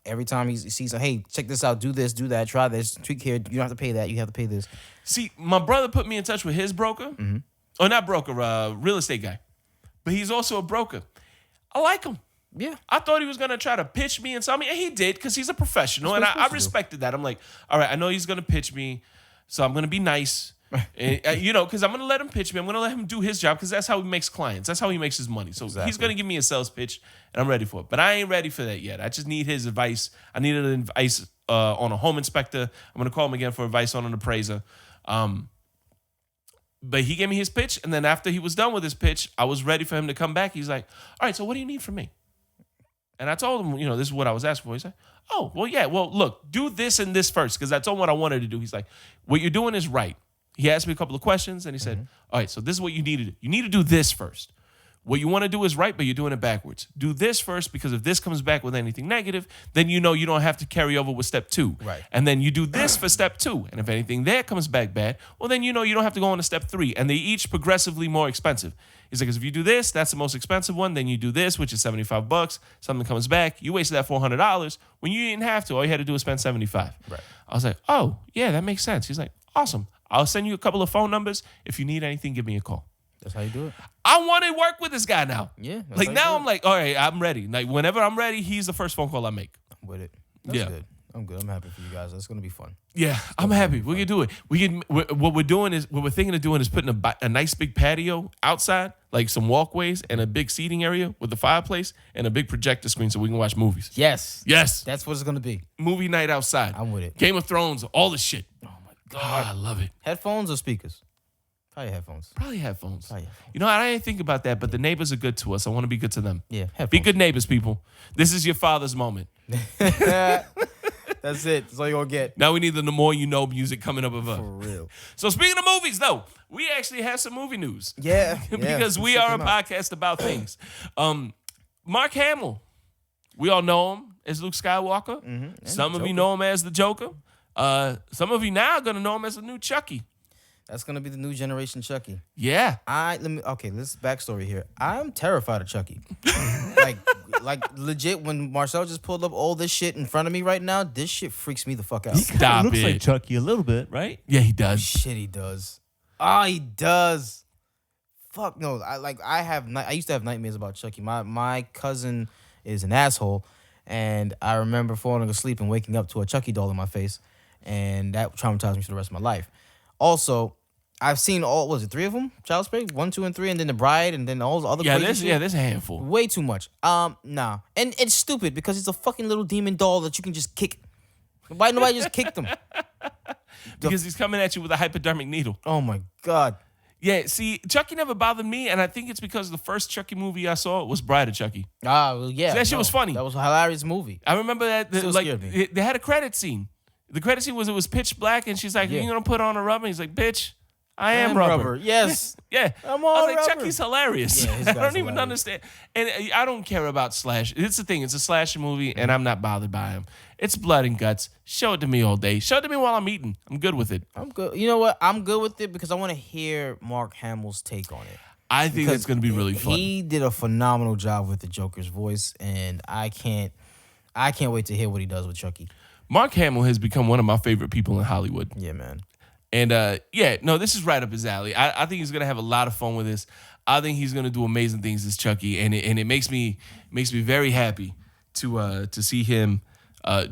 every time he sees, hey, check this out, do this, do that, try this, tweak here, you don't have to pay that, you have to pay this. See, my brother put me in touch with his broker. Or not broker, real estate guy. But he's also a broker. I like him. Yeah. I thought he was going to try to pitch me and sell me, and he did because he's a professional, That's and what you're I supposed to do. respected that. I'm like, all right, I know he's going to pitch me, so I'm going to be nice. Because I'm going to let him pitch me. I'm going to let him do his job because that's how he makes clients. That's how he makes his money. So he's going to give me a sales pitch, and I'm ready for it. But I ain't ready for that yet. I just need his advice. I needed advice on a home inspector. I'm going to call him again for advice on an appraiser. But he gave me his pitch, and then after he was done with his pitch, I was ready for him to come back. He's like, all right, so what do you need from me? And I told him, this is what I was asking for. He's like, oh, well, yeah, well, look, do this and this first, because I told him what I wanted to do. He's like, what you're doing is right. He asked me a couple of questions, and he said, all right, so this is what you need to do. You need to do this first. What you want to do is right, but you're doing it backwards. Do this first, because if this comes back with anything negative, then you don't have to carry over with step 2. Right. And then you do this for step 2. And if anything there comes back bad, well, then you don't have to go on to step 3. And they each progressively more expensive. He's like, 'cause if you do this, that's the most expensive one. Then you do this, which is $75. Something comes back. You wasted that $400 when you didn't have to. All you had to do was spend $75. Right. I was like, oh, yeah, that makes sense. He's like, awesome. I'll send you a couple of phone numbers. If you need anything, give me a call. That's how you do it. I want to work with this guy now. Yeah. that's Like how you now do I'm it. like, all right, I'm ready. Like whenever I'm ready, he's the first phone call I make. I'm with it. That's Yeah. good. I'm good. I'm happy for you guys. That's going to be fun. Yeah, I'm happy. We can do it. What we're thinking of doing is putting a nice big patio outside, like some walkways and a big seating area with a fireplace and a big projector screen so we can watch movies. Yes. Yes. That's what it's going to be. Movie night outside. I'm with it. Game of Thrones, all the shit. Oh, my God, God. I love it. Headphones or speakers? Probably headphones. Probably headphones. Probably headphones. You know, I didn't think about that, but the neighbors are good to us. I want to be good to them. Yeah, headphones. Be good neighbors, people. This is your father's moment. That's it. That's all you're going to get. Now we need the more you know music coming up of us. For real. So speaking of movies, though, we actually have some movie news. Yeah. Because we are a podcast about things. Mark Hamill, we all know him as Luke Skywalker. Some of you know him as the Joker. Some of you now are gonna know him as the new Chucky. That's going to be the new generation Chucky. Yeah. Let's backstory here. I'm terrified of Chucky. like legit, when Marcel just pulled up all this shit in front of me right now, this shit freaks me the fuck out. Stop looks it. like Chucky a little bit, right? Yeah, he does. Shit, he does. He does. Fuck no. I used to have nightmares about Chucky. My cousin is an asshole, and I remember falling asleep and waking up to a Chucky doll in my face, and that traumatized me for the rest of my life. Also, I've seen was it 3 of them? Child's Play 1, 2, and 3, and then The Bride, and then all the other crazy shit. there's a handful. Way too much. Nah. And it's stupid because it's a fucking little demon doll that you can just kick. Why nobody just kicked him? Because he's coming at you with a hypodermic needle. Oh my God. Yeah, see, Chucky never bothered me, and I think it's because the first Chucky movie I saw was Bride of Chucky. Well, yeah. So that shit was funny. That was a hilarious movie. I remember that Still scared me. they had a credit scene. The credit scene was it was pitch black, and she's like, Yeah. "You gonna put on a rubber?" He's like, "Bitch, I am rubber." Yes. Yeah, I'm I all was like, rubber. Chucky's hilarious. Yeah, his I guy's don't even hilarious. understand, and I don't care about slash. It's the thing. It's a slasher movie, and I'm not bothered by him. It's blood and guts. Show it to me all day. Show it to me while I'm eating. I'm good with it. I'm good. You know what? I'm good with it because I want to hear Mark Hamill's take on it. I think it's gonna be really fun. He did a phenomenal job with the Joker's voice, and I can't wait to hear what he does with Chucky. Mark Hamill has become one of my favorite people in Hollywood. Yeah, man. And this is right up his alley. I think he's gonna have a lot of fun with this. I think he's gonna do amazing things as Chucky, and it makes me very happy to see him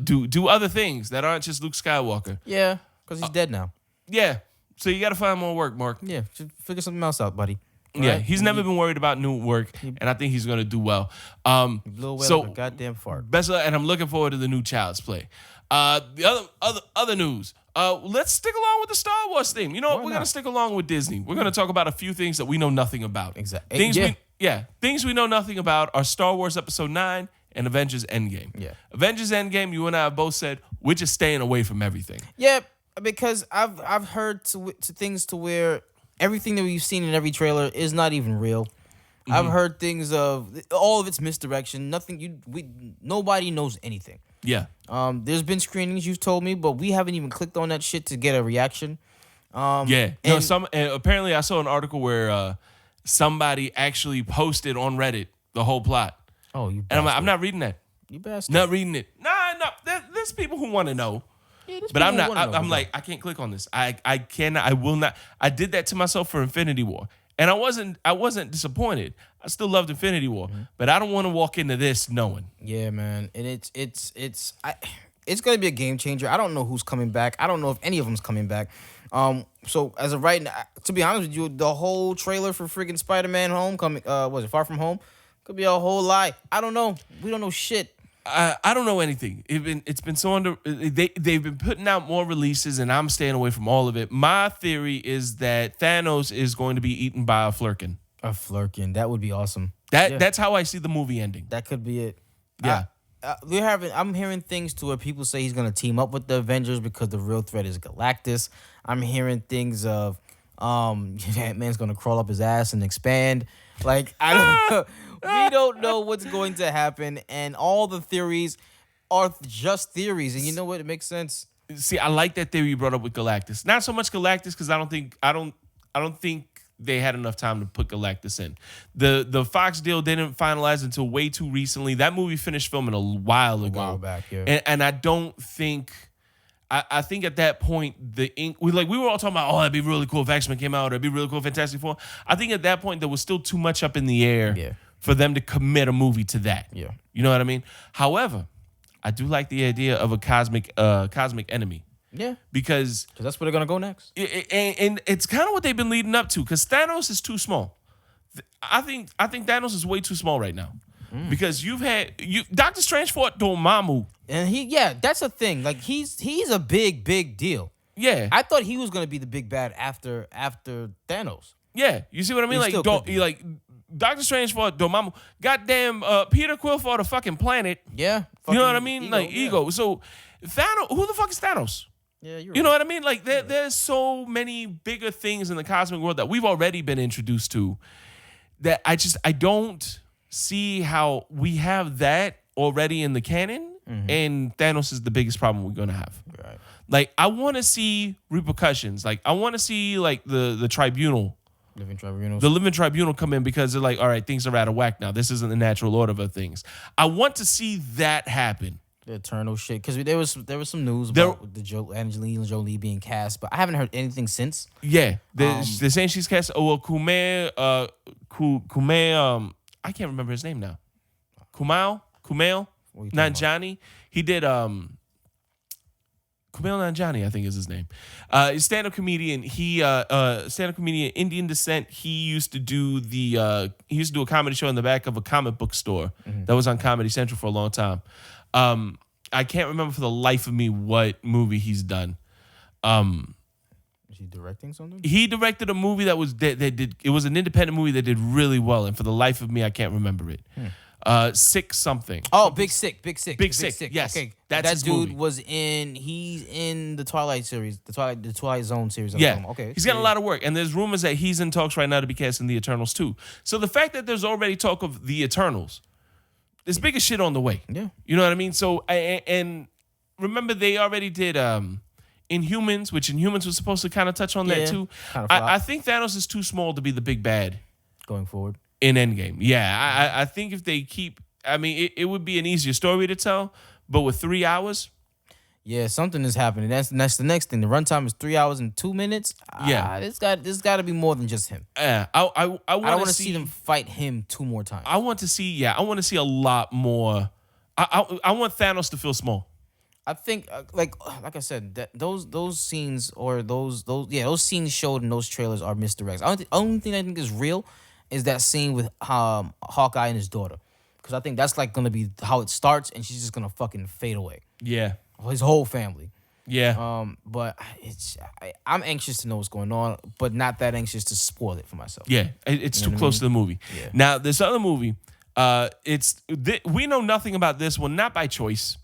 do other things that aren't just Luke Skywalker. Yeah, because he's dead now. Yeah. So you got to find more work, Mark. Yeah, just figure something else out, buddy. Yeah, right? he's never been worried about new work, and I think he's gonna do well. Blew away So like a goddamn fart. best of luck, and I'm looking forward to the new Child's Play. The other news. Let's stick along with the Star Wars theme. You know what? Why We're not? gonna stick along with Disney. We're gonna talk about a few things that we know nothing about. Exactly. Things we know nothing about are Star Wars Episode 9 and Avengers Endgame. Yeah. Avengers Endgame. You and I have both said we're just staying away from everything. Yeah, because I've heard to things to where everything that we've seen in every trailer is not even real. I've heard things of all of its misdirection. Nobody knows anything. Yeah. There's been screenings you've told me, but we haven't even clicked on that shit to get a reaction. Yeah. No. And apparently, I saw an article where somebody actually posted on Reddit the whole plot, Oh, you and I'm like, bastard. I'm not reading that. You bastard. Not reading it. Nah. There's people who want to know. Yeah, there's But people I'm who not. wanna know, I'm but like, I can't click on this. I cannot. I will not. I did that to myself for Infinity War, and I wasn't disappointed. I still loved Infinity War, but I don't want to walk into this knowing. yeah, man, and it's gonna be a game changer. I don't know who's coming back. I don't know if any of them's coming back. So as of right now, to be honest with you, the whole trailer for freaking Spider-Man Homecoming, was it Far From Home? Could be a whole lie. I don't know. We don't know shit. I don't know anything. It's been so under. They've been putting out more releases, and I'm staying away from all of it. My theory is that Thanos is going to be eaten by a Flurkin. A Flurkin, that would be awesome. That's how I see the movie ending. That could be it. Yeah. I'm hearing things to where people say he's gonna team up with the Avengers because the real threat is Galactus. I'm hearing things of Ant-Man's gonna crawl up his ass and expand. Like I don't know. We don't know what's going to happen, and all the theories are just theories. And you know what? It makes sense. See, I like that theory you brought up with Galactus. Not so much Galactus because I don't think they had enough time to put Galactus in. The Fox deal didn't finalize until way too recently. That movie finished filming a while ago. while back, yeah. And I don't think. I think at that point we were all talking about, oh, that'd be really cool if X-Men came out, or it'd be really cool if Fantastic Four. I think at that point there was still too much up in the air for them to commit a movie to that. Yeah. You know what I mean? However, I do like the idea of a cosmic enemy. Yeah, Because that's where they're gonna go next. and it's kind of what they've been leading up to, because Thanos is too small. I think Thanos is way too small right now. Because Doctor Strange fought Dormammu. And that's a thing. Like he's a big deal. Yeah. I thought he was gonna be the big bad after Thanos. Yeah. You see what I mean? He still could be. Like Doctor Strange fought Dormammu. Goddamn, Peter Quill fought a fucking planet. Yeah, You know what I mean? Ego. So Thanos, who the fuck is Thanos? Yeah, you're You know what I mean? Like there's so many bigger things in the cosmic world that we've already been introduced to that I don't see how we have that already in the canon, and Thanos is the biggest problem we're gonna have. right. Like I want to see repercussions. Like I want to see like the tribunal, Living tribunals. the living tribunal come in, because they're like, all right, things are out of whack now. This isn't the natural order of things. I want to see that happen. The Eternal shit, because there was some news about Angelina Jolie being cast, but I haven't heard anything since. Yeah, they're saying she's cast. Oh well, Kumail. I can't remember his name now. Kumail What are you talking Nanjiani. He did Kumail Nanjiani, I think is his name. He's a stand-up comedian. He stand-up comedian, Indian descent. He used to do a comedy show in the back of a comic book store that was on Comedy Central for a long time. I can't remember for the life of me what movie he's done. Is he directing something? He directed a movie that was an independent movie that did really well, and for the life of me, I can't remember it. Sick something. Oh, Big Sick. Yes, Okay, that's that his dude movie. He's in the Twilight series, the Twilight Zone series. Yeah. Okay. He's got a lot of work, and there's rumors that he's in talks right now to be cast in the Eternals too. So the fact that there's already talk of the Eternals, there's bigger shit on the way. Yeah. You know what I mean? So and remember they already did Inhumans, which Inhumans was supposed to kind of touch on that too. Kind of flop. I think Thanos is too small to be the big bad Going forward. in Endgame. Yeah, I think if they keep, I mean, it would be an easier story to tell, but with 3 hours, Yeah, something is happening. That's the next thing. The runtime is 3 hours and 2 minutes. Yeah. It's got to be more than just him. I I want want to to see them fight him 2 more times. I want to see a lot more. I want Thanos to feel small. I think like I said, that those scenes or those scenes showed in those trailers are misdirects. Only thing I think is real is that scene with Hawkeye and his daughter, because I think that's like gonna be how it starts, and she's just gonna fucking fade away. Yeah. His whole family. Yeah. But I'm anxious to know what's going on, but not that anxious to spoil it for myself. Yeah. It's too what I close mean? to the movie. Yeah. Now, this other movie, we know nothing about this one, not by choice.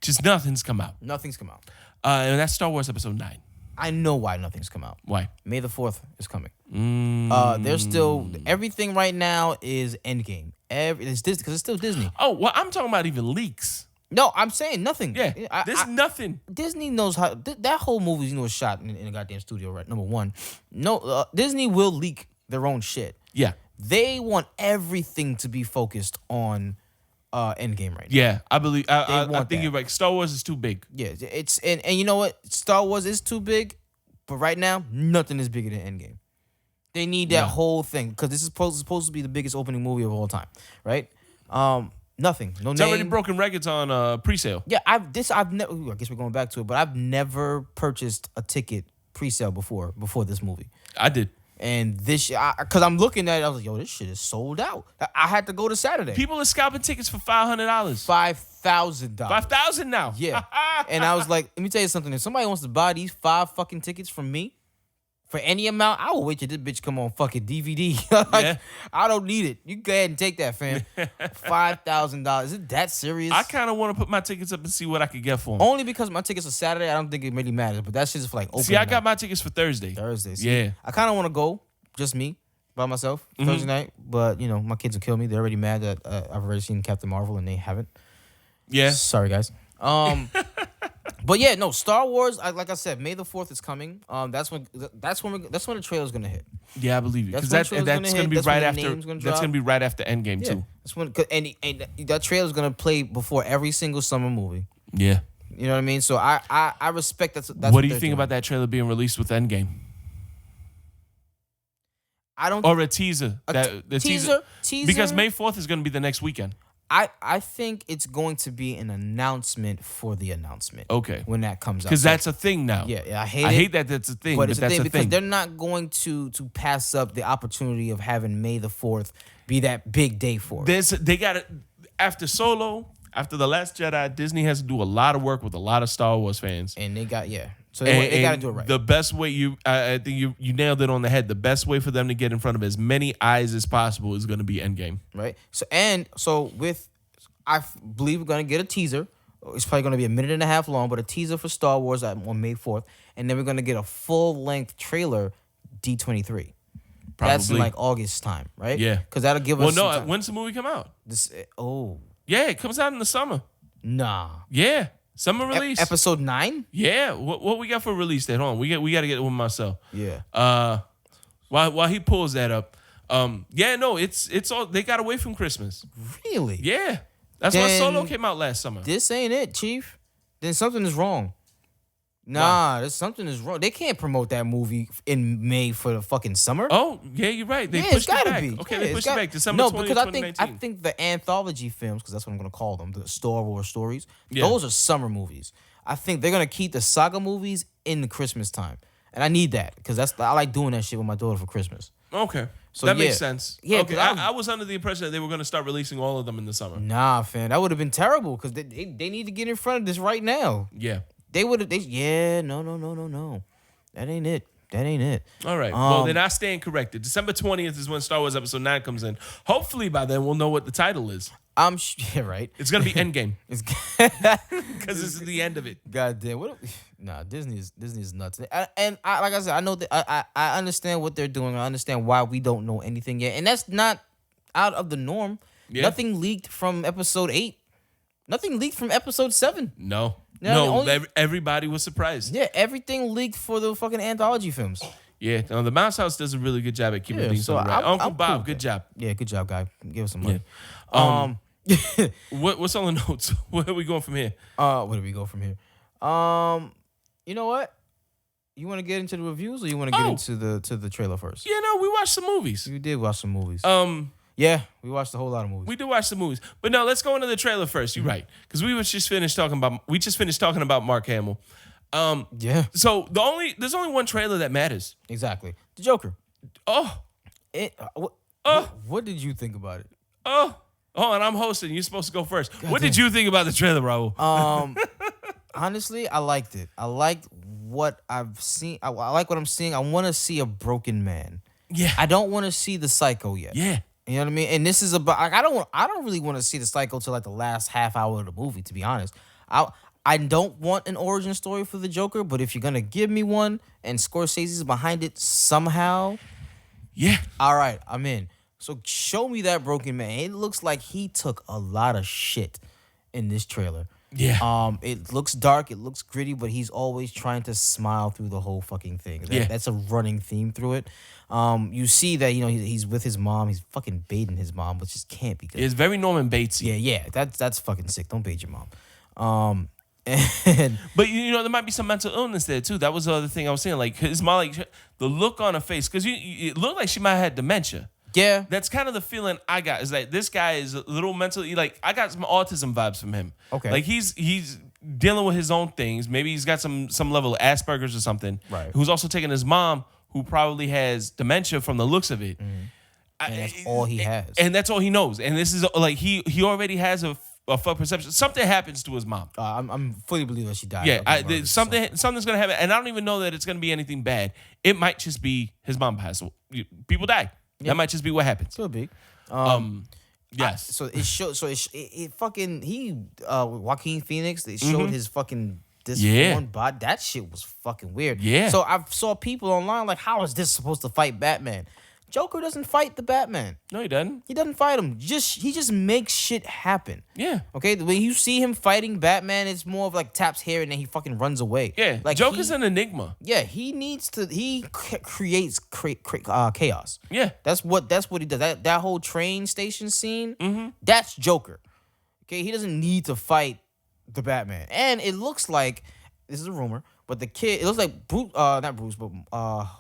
Just nothing's come out. Nothing's come out. And that's Star Wars Episode 9. I know why nothing's come out. Why? May the 4th is coming. Mm. There's still everything right now is Endgame. It's Disney because it's still Disney. Oh, well, I'm talking about even leaks. No, I'm saying nothing. Yeah. There's nothing. Disney knows how that whole movie was shot in a goddamn studio, right? Number one, no, Disney will leak their own shit. Yeah. They want everything to be focused on Endgame right now. Yeah. I believe. I want think that. you're right. Star Wars is too big. Yeah, it's and you know what? Star Wars is too big, but right now nothing is bigger than Endgame. They need that Yeah. whole thing because this is supposed to be the biggest opening movie of all time, right? Nothing, no It's name. already broken records on pre-sale. Yeah, I've never. I guess we're going back to it, but I've never purchased a ticket pre-sale before this movie. I did. And this, because I'm looking at it, I was like, yo, this shit is sold out. I had to go to Saturday. People are scalping tickets for $500. $5,000. $5,000 now. Yeah. And I was like, let me tell you something. If somebody wants to buy these 5 fucking tickets from me for any amount, I will wait till this bitch come on fucking DVD. Like, Yeah. I don't need it. You go ahead and take that, fam. $5,000. Is it that serious? I kind of want to put my tickets up and see what I could get for them. Only because my tickets are Saturday, I don't think it really matters. But that shit's for like opening See, I night. got my tickets for Thursday. Thursday. See, Yeah. I kind of want to go, just me, by myself, Thursday night. But, you know, my kids will kill me. They're already mad that I've already seen Captain Marvel and they haven't. Yeah. Sorry, guys. But yeah, no, Star Wars. Like I said, May the 4th is coming. That's when the trailer's gonna hit. Yeah, I believe you. Because That's when that's the trailer's going to gonna be hit. right That's when the after. name's gonna That's drop. going to be right after Endgame too. That's when and that trailer's gonna play before every single summer movie. Yeah. You know what I mean? So I respect that's What do you they're think doing. about that trailer being released with Endgame I don't. or a teaser? The teaser. Because May 4th is going to be the next weekend. I think it's going to be an announcement for the announcement. Okay. When that comes out. Because that's a thing now. Yeah, I I hate that that's a thing, but But it's a that's thing a because thing. they're not going to pass up the opportunity of having May the 4th be that big day for it. They got it after Solo, after The Last Jedi. Disney has to do a lot of work with a lot of Star Wars fans. And they got so they got to do it right. The best way I think you nailed it on the head. The best way for them to get in front of as many eyes as possible is going to be Endgame. Right. So I believe we're gonna get a teaser. It's probably gonna be 1.5 minutes long, but a teaser for Star Wars on May 4th, and then we're gonna get a full length trailer D23. That's in Probably. like August time, right? Yeah. Because that'll give Well, us. some no. time. When's the movie come out? Oh Yeah, it comes out in the summer. nah. Yeah, summer release. Episode 9. Yeah, what we got for release date? Hold on, we got to get it with Marcel. Yeah. While he pulls that up, yeah, no, it's all they got away from Christmas. Really? Yeah, that's why Then Solo came out last summer. This ain't it, Chief. Then something is wrong. Nah, there's something is wrong. They can't promote that movie in May for the fucking summer. Oh, yeah, you're right. They Yeah, it's pushed it gotta back. be. Okay, Yeah, they it's pushed it got- back December No, 20, because I 2019. think the anthology films, because that's what I'm gonna call them, the Star Wars stories. Yeah. Those are summer movies. I think they're gonna keep the saga movies in the Christmas time, and I need that because I like doing that shit with my daughter for Christmas. Okay, So, that yeah. makes sense. Yeah, okay. 'cause I was under the impression that they were going to start releasing all of them in the summer. Nah, fam, that would have been terrible because they need to get in front of this right now. Yeah. They would have. No. That ain't it. All right. Well, then I stand corrected. December 20th is when Star Wars Episode 9 comes in. Hopefully by then we'll know what the title is. Yeah, right. It's going to be Endgame It's because this is the end of it. goddamn. Nah, Disney is nuts. And like I said, I know that I understand what they're doing. I understand why we don't know anything yet, and that's not out of the norm. Yeah. Nothing leaked from episode 8. Nothing leaked from episode 7. No. Yeah, No, only- everybody was surprised. Yeah, everything leaked for the fucking anthology films. Yeah, no, the Mouse House does a really good job at keeping Yeah, things so on the right. I'm Uncle cool Bob, with good that. job. Yeah, good job, guy. Give us some money. What's on the notes? Where are we going from here? Where do we go from here? You know what? You want to get into the reviews or you want to get Oh. into the trailer first? Yeah, no, we watched some movies. You did watch some movies. Yeah, we watched a whole lot of movies. We do watch the movies, but no. Let's go into the trailer first. You're right, because we just finished talking about Mark Hamill. Yeah, So there's only one trailer that matters. exactly. The Joker. Oh, What did you think about it? and I'm hosting. You're supposed to go first. What did you think about the trailer, Raul? Honestly, I liked it. I liked what I've seen. I like what I'm seeing. I want to see a broken man. Yeah, I don't want to see the psycho yet. yeah. You know what I mean? And this is about. Like, I don't really want to see the psycho till like the last half hour of the movie. To be honest, I don't want an origin story for the Joker. But if you're gonna give me one and Scorsese's behind it somehow, Yeah. all right, I'm in. So show me that broken man. It looks like he took a lot of shit in this trailer. Yeah. It looks dark, it looks gritty, but he's always trying to smile through the whole fucking thing. Yeah. That's a running theme through it. You see that, you know, he's with his mom. He's fucking baiting his mom, which just can't be good. It's very Norman Batesy. Yeah, that's fucking sick. Don't bait your mom. And But you know, there might be some mental illness there too. That was the other thing I was saying. Like his mom, like the look on her face, because it looked like she might have had dementia. yeah, That's kind of the feeling I got. Is that this guy is a little mentally, like I got some autism vibes from him. Okay. Like he's dealing with his own things. Maybe he's got some level of Asperger's or something. Right. Who's also taking his mom, who probably has dementia from the looks of it. and that's all he has. And that's all he knows. And this is like he already has a fuck perception. Something happens to his mom. I'm fully believe that she died. Yeah, Okay, bro, something's gonna happen, and I don't even know that it's gonna be anything bad. It might just be his mom passed. People die. That might just be what happens. Could be. Yes. So it showed. So it fucking Joaquin Phoenix. They showed his fucking this Yeah. one bot. That shit was fucking weird. Yeah. So I saw people online like, how is this supposed to fight Batman? Joker doesn't fight the Batman. No, he doesn't. He doesn't fight him. He just makes shit happen. Yeah. Okay, when you see him fighting Batman, it's more of like taps here and then he fucking runs away. Yeah. like Joker's an enigma. Yeah, he needs to. He creates chaos. Yeah. That's what he does. That whole train station scene, Mm-hmm. that's Joker. Okay, he doesn't need to fight the Batman. And it looks like, this is a rumor, but the kid, it looks like Bruce, not Bruce, but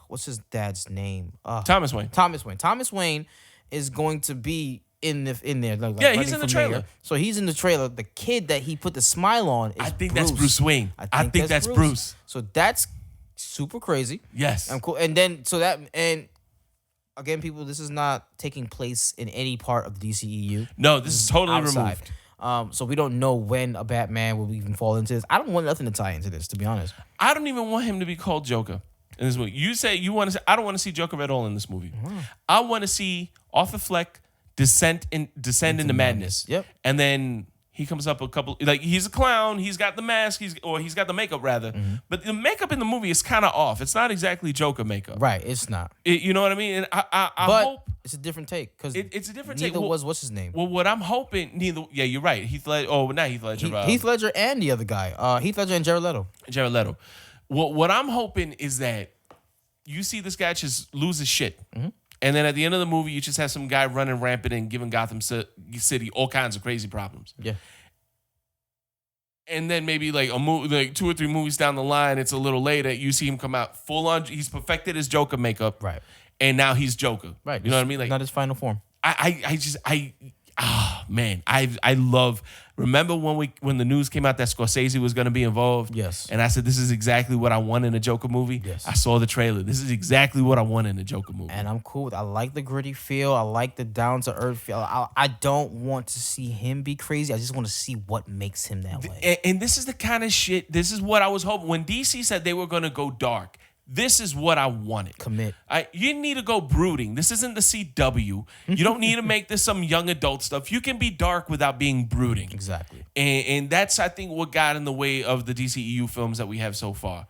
what's his dad's name? Thomas Wayne. Thomas Wayne. Thomas Wayne is going to be in there. Like, Yeah, he's running in the for trailer. mayor. So he's in the trailer. The kid that he put the smile on is I think that's Bruce Wayne. I think that's Bruce. So that's super crazy. Yes. I'm cool. And then and again, people, this is not taking place in any part of the DCEU. No, this is totally Outside. removed. So we don't know when a Batman will even fall into this. I don't want nothing to tie into this, to be honest. I don't even want him to be called Joker in this movie. You say you want to say I don't want to see Joker at all in this movie. I want to see Arthur Fleck descend into madness. Yep. And then he comes up a couple, like he's a clown. He's got the mask. He's got the makeup rather. But the makeup in the movie is kind of off. It's not exactly Joker makeup. Right, it's not. You know what I mean? And I But hope it's a different take because it's a different take. neither Well- was what's his name? Well, what I'm hoping, neither. Yeah, you're right. Heath Ledger. Oh, not Heath Ledger. Heath Ledger and the other guy. Heath Ledger and Jared Leto. Jared Leto. What I'm hoping is that you see this guy just lose his shit. And then at the end of the movie, you just have some guy running rampant and giving Gotham City all kinds of crazy problems. Yeah. And then maybe like like 2 or 3 movies down the line, it's a little later, you see him come out full on. He's perfected his Joker makeup. Right. And now he's Joker. Right. You know what I mean? Like not his final form. I love. Remember when the news came out that Scorsese was going to be involved? Yes. And I said, this is exactly what I want in a Joker movie. Yes. I saw the trailer. This is exactly what I want in a Joker movie. And I'm cool with. I like the gritty feel. I like the down to earth feel. I don't want to see him be crazy. I just want to see what makes him that way. And this is the kind of shit. This is what I was hoping when DC said they were going to go dark. This is what I wanted. Commit. You need to go brooding. This isn't the CW. You don't need to make this some young adult stuff. You can be dark without being brooding. Exactly. And that's, I think, what got in the way of the DCEU films that we have so far.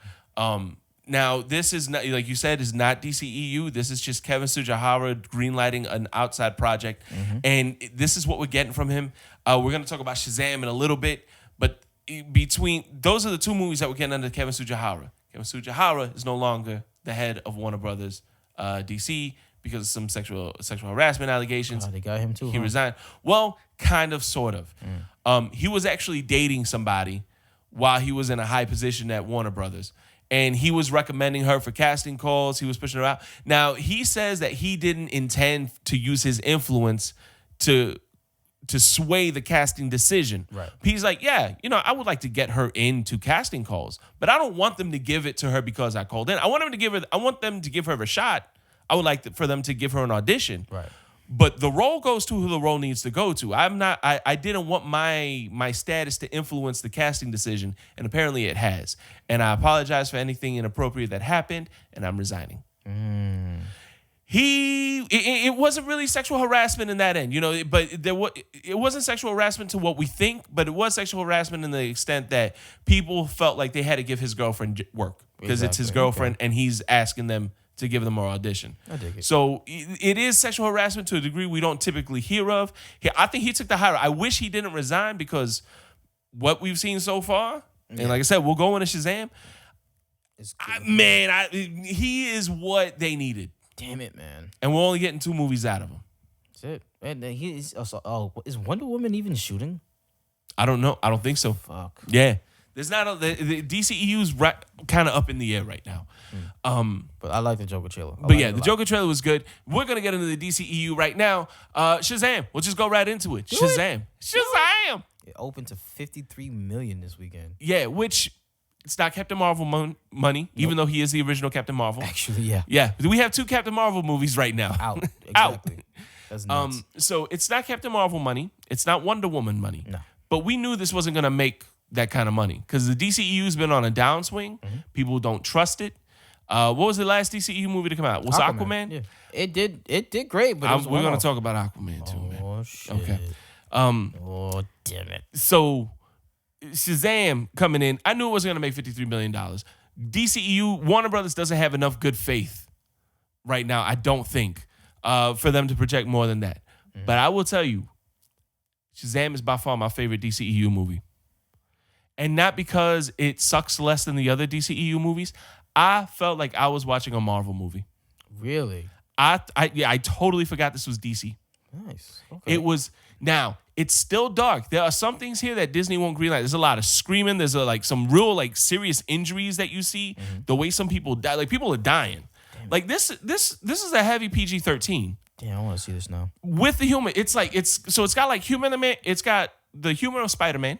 Now, this is not, like you said, is not DCEU. This is just Kevin Tsujihara greenlighting an outside project. And this is what we're getting from him. We're going to talk about Shazam in a little bit. But between, those are the 2 movies that we're getting under Kevin Tsujihara. Kevin Tsujihara is no longer the head of Warner Brothers DC because of some sexual harassment allegations. They got him too. He resigned. Well, kind of, sort of. He was actually dating somebody while he was in a high position at Warner Brothers. and he was recommending her for casting calls. He was pushing her out. Now, he says that he didn't intend to use his influence to sway the casting decision. Right. He's like, yeah, I would like to get her into casting calls, but I don't want them to give it to her because I called in. I want them to give her a shot. I would like for them to give her an audition. Right. But the role goes to who the role needs to go to. I didn't want my status to influence the casting decision, and apparently it has. And I apologize for anything inappropriate that happened, and I'm resigning. It wasn't really sexual harassment in that end, but it wasn't sexual harassment to what we think, but it was sexual harassment in the extent that people felt like they had to give his girlfriend work because it's his Exactly. girlfriend and he's asking them to give them an audition. I dig it. So it is sexual harassment to a degree we don't typically hear of. I think he took the high road. I wish he didn't resign because what we've seen so far, and like I said, we'll go into Shazam. It's good. He is what they needed. Damn it, man. And we're only getting 2 movies out of him. That's it. And then he's also. Oh, is Wonder Woman even shooting? I don't know. I don't think so. Fuck. Yeah. There's not the DCEU's kind of up in the air right now. But I like the Joker trailer. But yeah, the Joker trailer was good. We're going to get into the DCEU right now. Shazam. We'll just go right into it. Shazam. Shazam. It opened to $53 million this weekend. Yeah, which it's not Captain Marvel money, even though he is the original Captain Marvel. Actually, yeah. Yeah. We have 2 Captain Marvel movies right now. Out. Out. Exactly. That's nuts. So it's not Captain Marvel money. It's not Wonder Woman money. No. But we knew this wasn't going to make that kind of money because the DCEU's been on a downswing. People don't trust it. What was the last DCEU movie to come out? Was Aquaman? Yeah. It did great, but it was we're going one-off. to talk about Aquaman too, man. Oh shit. Okay. Oh damn it. So Shazam coming in, I knew it wasn't going to make $53 million. DCEU, Warner Brothers doesn't have enough good faith right now, I don't think, for them to project more than that. But I will tell you, Shazam is by far my favorite DCEU movie. And not because it sucks less than the other DCEU movies. I felt like I was watching a Marvel movie. Really? I totally forgot this was DC. Nice. Okay. It was. Now, it's still dark. There are some things here that Disney won't greenlight. There's a lot of screaming. There's some real serious injuries that you see. The way some people die. Like people are dying. Like this is a heavy PG-13. Damn, I want to see this now. With the human, it's got like it's got the humor of Spider-Man.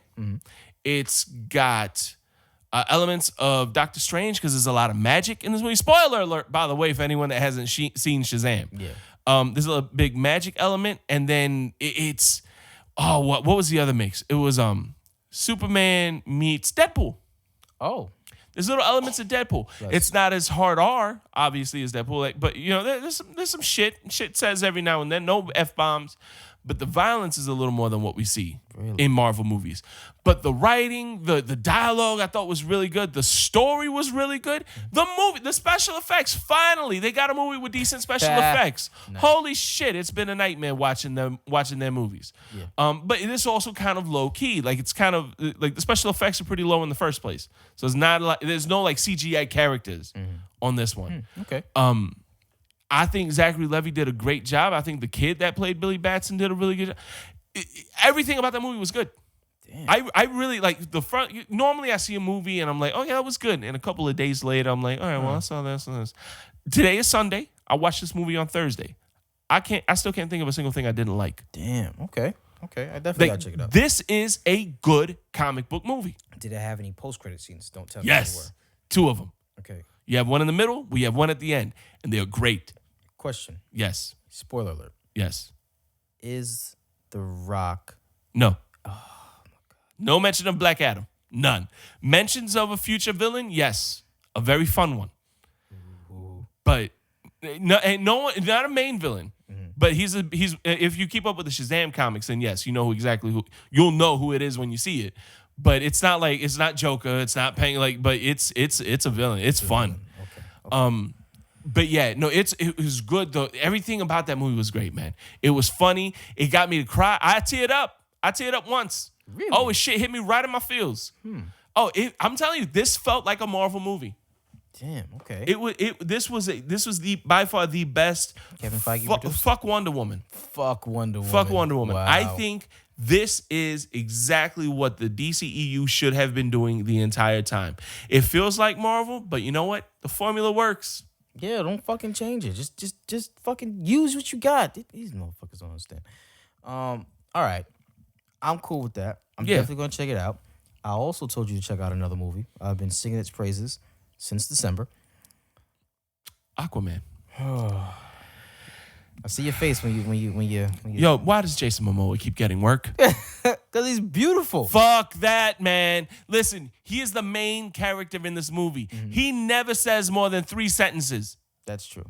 It's got elements of Doctor Strange because there's a lot of magic in this movie. Spoiler alert, by the way, for anyone that hasn't seen Shazam. Yeah. There's a big magic element, and then it's what was the other mix? It was Superman meets Deadpool. Oh. There's little elements of Deadpool. It's not as hard R, obviously, as Deadpool, but there's some shit. Shit says every now and then, no F-bombs, but the violence is a little more than what we see in Marvel movies. But the writing, the dialogue, I thought was really good. The story was really good. The movie, the special effects, finally, they got a movie with decent special effects. Nice. Holy shit, it's been a nightmare watching their movies. Yeah. But it is also kind of low key. Like it's kind of like the special effects are pretty low in the first place. So it's not like there's no CGI characters on this one. Okay. I think Zachary Levi did a great job. I think the kid that played Billy Batson did a really good job. Everything about that movie was good. Damn. I really like the front. Normally I see a movie and I'm like, oh yeah, that was good. And a couple of days later, I'm like, all right, well, I saw this and this. Today is Sunday. I watched this movie on Thursday. I still can't think of a single thing I didn't like. Damn. Okay. I definitely gotta check it out. This is a good comic book movie. Did it have any post-credit scenes? Don't tell me. Yes. 2 of them. Okay. You have one in the middle, we have one at the end. And they're great. Question. Yes. Spoiler alert. Yes. Is The Rock? No. Oh my God. No mention of Black Adam. None. Mentions of a future villain? Yes. A very fun one. But no one, not a main villain. But he's if you keep up with the Shazam comics, then yes, you know you'll know who it is when you see it. But it's not Joker, it's not Pang, but it's a villain. It's fun. Okay. But yeah, no, it was good though. Everything about that movie was great, man. It was funny. It got me to cry. I teared up once. Really? Oh, shit hit me right in my feels. Oh, I'm telling you, this felt like a Marvel movie. Damn. Okay. This was by far the best. Kevin Feige produced? Fuck Wonder Woman. Fuck Wonder Woman. Fuck Wonder Woman. Wow. I think This is exactly what the DCEU should have been doing the entire time. It feels like Marvel, but you know what? The formula works. Yeah, don't fucking change it. Just fucking use what you got. These motherfuckers don't understand. All right. I'm cool with that. I'm Yeah. definitely gonna check it out. I also told you to check out another movie. I've been singing its praises since December. Aquaman. I see your face when you Yo, why does Jason Momoa keep getting work? because he's beautiful. Fuck that, man. Listen, he is the main character in this movie. He never says more than 3 sentences. That's true.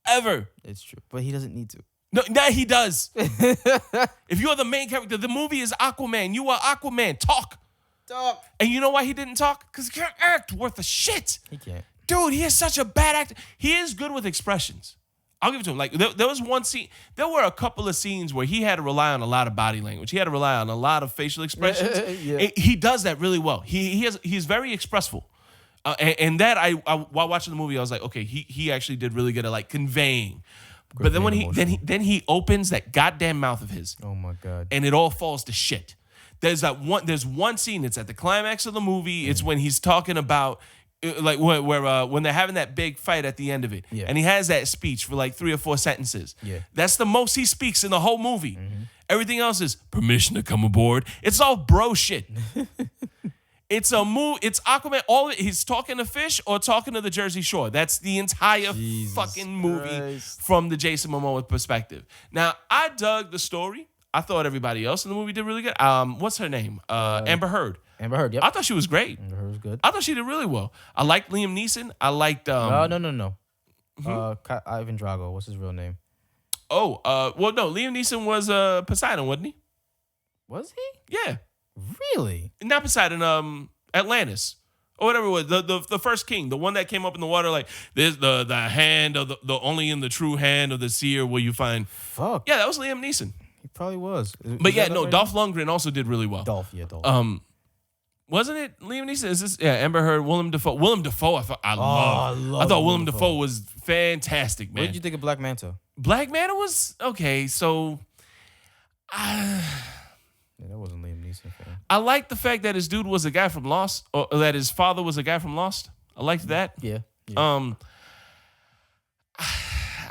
Ever. It's true. But he doesn't need to. No, he does. If you're the main character, the movie is Aquaman. You are Aquaman. Talk. Dog. And you know why he didn't talk? Because he can't act worth a shit. He can't. Dude, he is such a bad actor. He is good with expressions. I'll give it to him. Like there was one scene, there were a couple of scenes where he had to rely on a lot of body language. He had to rely on a lot of facial expressions. Yeah. He does that really well. He's very expressful. And that I while watching the movie, I was like, okay, he actually did really good at like conveying. But then when he opens that goddamn mouth of his, Oh my God. and it all falls to shit. There's one scene. It's at the climax of the movie. It's when he's talking about like where when they're having that big fight at the end of it, Yeah. and he has that speech for like 3 or 4 sentences. Yeah. That's the most he speaks in the whole movie. Everything else is permission to come aboard. It's all bro shit. It's a move. It's Aquaman. He's talking to fish or talking to the Jersey Shore. That's the entire Jesus fucking movie Christ. from the Jason Momoa perspective. Now, I dug the story. I thought everybody else in the movie did really good. What's her name? Amber Heard. Amber Heard. Yep. I thought she was great. Amber Heard was good. I thought she did really well. I liked Liam Neeson. I liked No. Mm-hmm. Ivan Drago. What's his real name? well no, Liam Neeson was Poseidon, wasn't he? Was he? Yeah. Really? Not Poseidon, Atlantis. Or whatever it was. The first king, the one that came up in the water, like there's the hand of the only in the true hand of the seer will you find. Fuck. Yeah, that was Liam Neeson. He probably was. But yeah, no, Dolph Lundgren also did really well. Dolph. Yeah, Dolph. Wasn't it Liam Neeson? Is this Amber Heard, Willem Dafoe? Willem Dafoe, I thought love Willem Willem Dafoe Dafoe. was fantastic, What man. did you think of Black Manta? Black Manta was okay, so Yeah, that wasn't Liam Neeson. Fan. I liked the fact that his dude was a guy from Lost, or that his father was a guy from Lost. I liked that. Yeah. I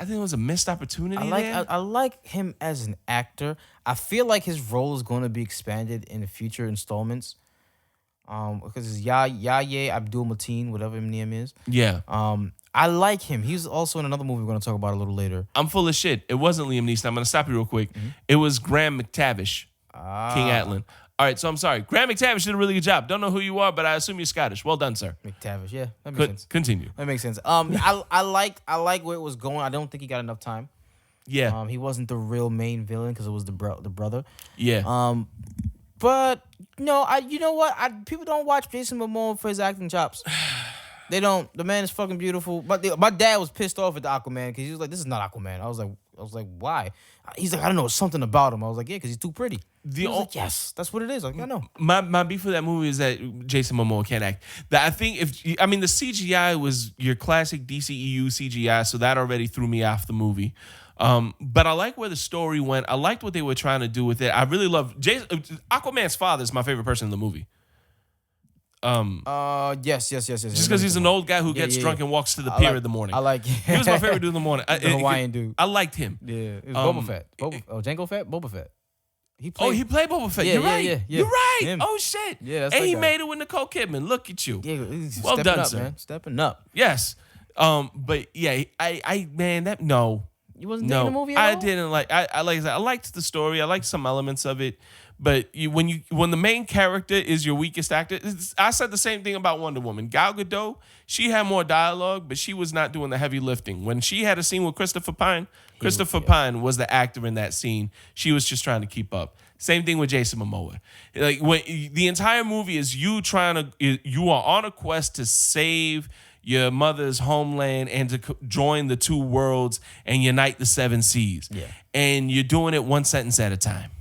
think it was a missed opportunity. I like him as an actor. I feel like his role is going to be expanded in the future installments. Because it's Yahya Abdul Mateen, whatever his name is. Yeah. I like him. He's also in another movie we're going to talk about a little later. I'm full of shit. It wasn't Liam Neeson. I'm going to stop you real quick. It was Graham McTavish, King Atlan. All right, so I'm sorry. Graham McTavish did a really good job. Don't know who you are, but I assume you're Scottish. Well done, sir. McTavish, yeah, that makes sense. Continue. That makes sense. I like where it was going. I don't think he got enough time. Yeah. He wasn't the real main villain because it was the brother. Yeah. But no, you know what? People don't watch Jason Momoa for his acting chops. They don't. The man is fucking beautiful. But my dad was pissed off at the Aquaman because he was like, "This is not Aquaman." I was like, "Why?" He's like, "I don't know, something about him." I was like, "Yeah, because he's too pretty." He was like, "Yes, that's what it is." Like, I know. My beef with that movie is that Jason Momoa can't act. That I think the CGI was your classic DCEU CGI, so that already threw me off the movie. But I like where the story went. I liked what they were trying to do with it. I really love Aquaman's father is my favorite person in the movie. Yes. Just because he's an old guy who gets drunk and walks to the pier in the morning. I like. He was my favorite dude in the morning. The Hawaiian dude. I liked him. Yeah, it was Boba Fett. Jango Fett. Boba Fett. He Played Boba Fett. Yeah, You're right. yeah. You're right. Him. Oh shit. Yeah, that's and that he guy. made it with Nicole Kidman. Look at you. Yeah, he's Well stepping done, up, sir. man. Stepping up. Yes. But yeah, I man, that no. You wasn't digging No, the movie at all? I didn't like. I like I said, I liked the story. I liked some elements of it, but when the main character is your weakest actor, I said the same thing about Wonder Woman. Gal Gadot, she had more dialogue, but she was not doing the heavy lifting. When she had a scene with Christopher Pine, Pine was the actor in that scene. She was just trying to keep up. Same thing with Jason Momoa. Like when the entire movie is you are on a quest to save your mother's homeland and to join the two worlds and unite the 7 seas. Yeah. And you're doing it one sentence at a time.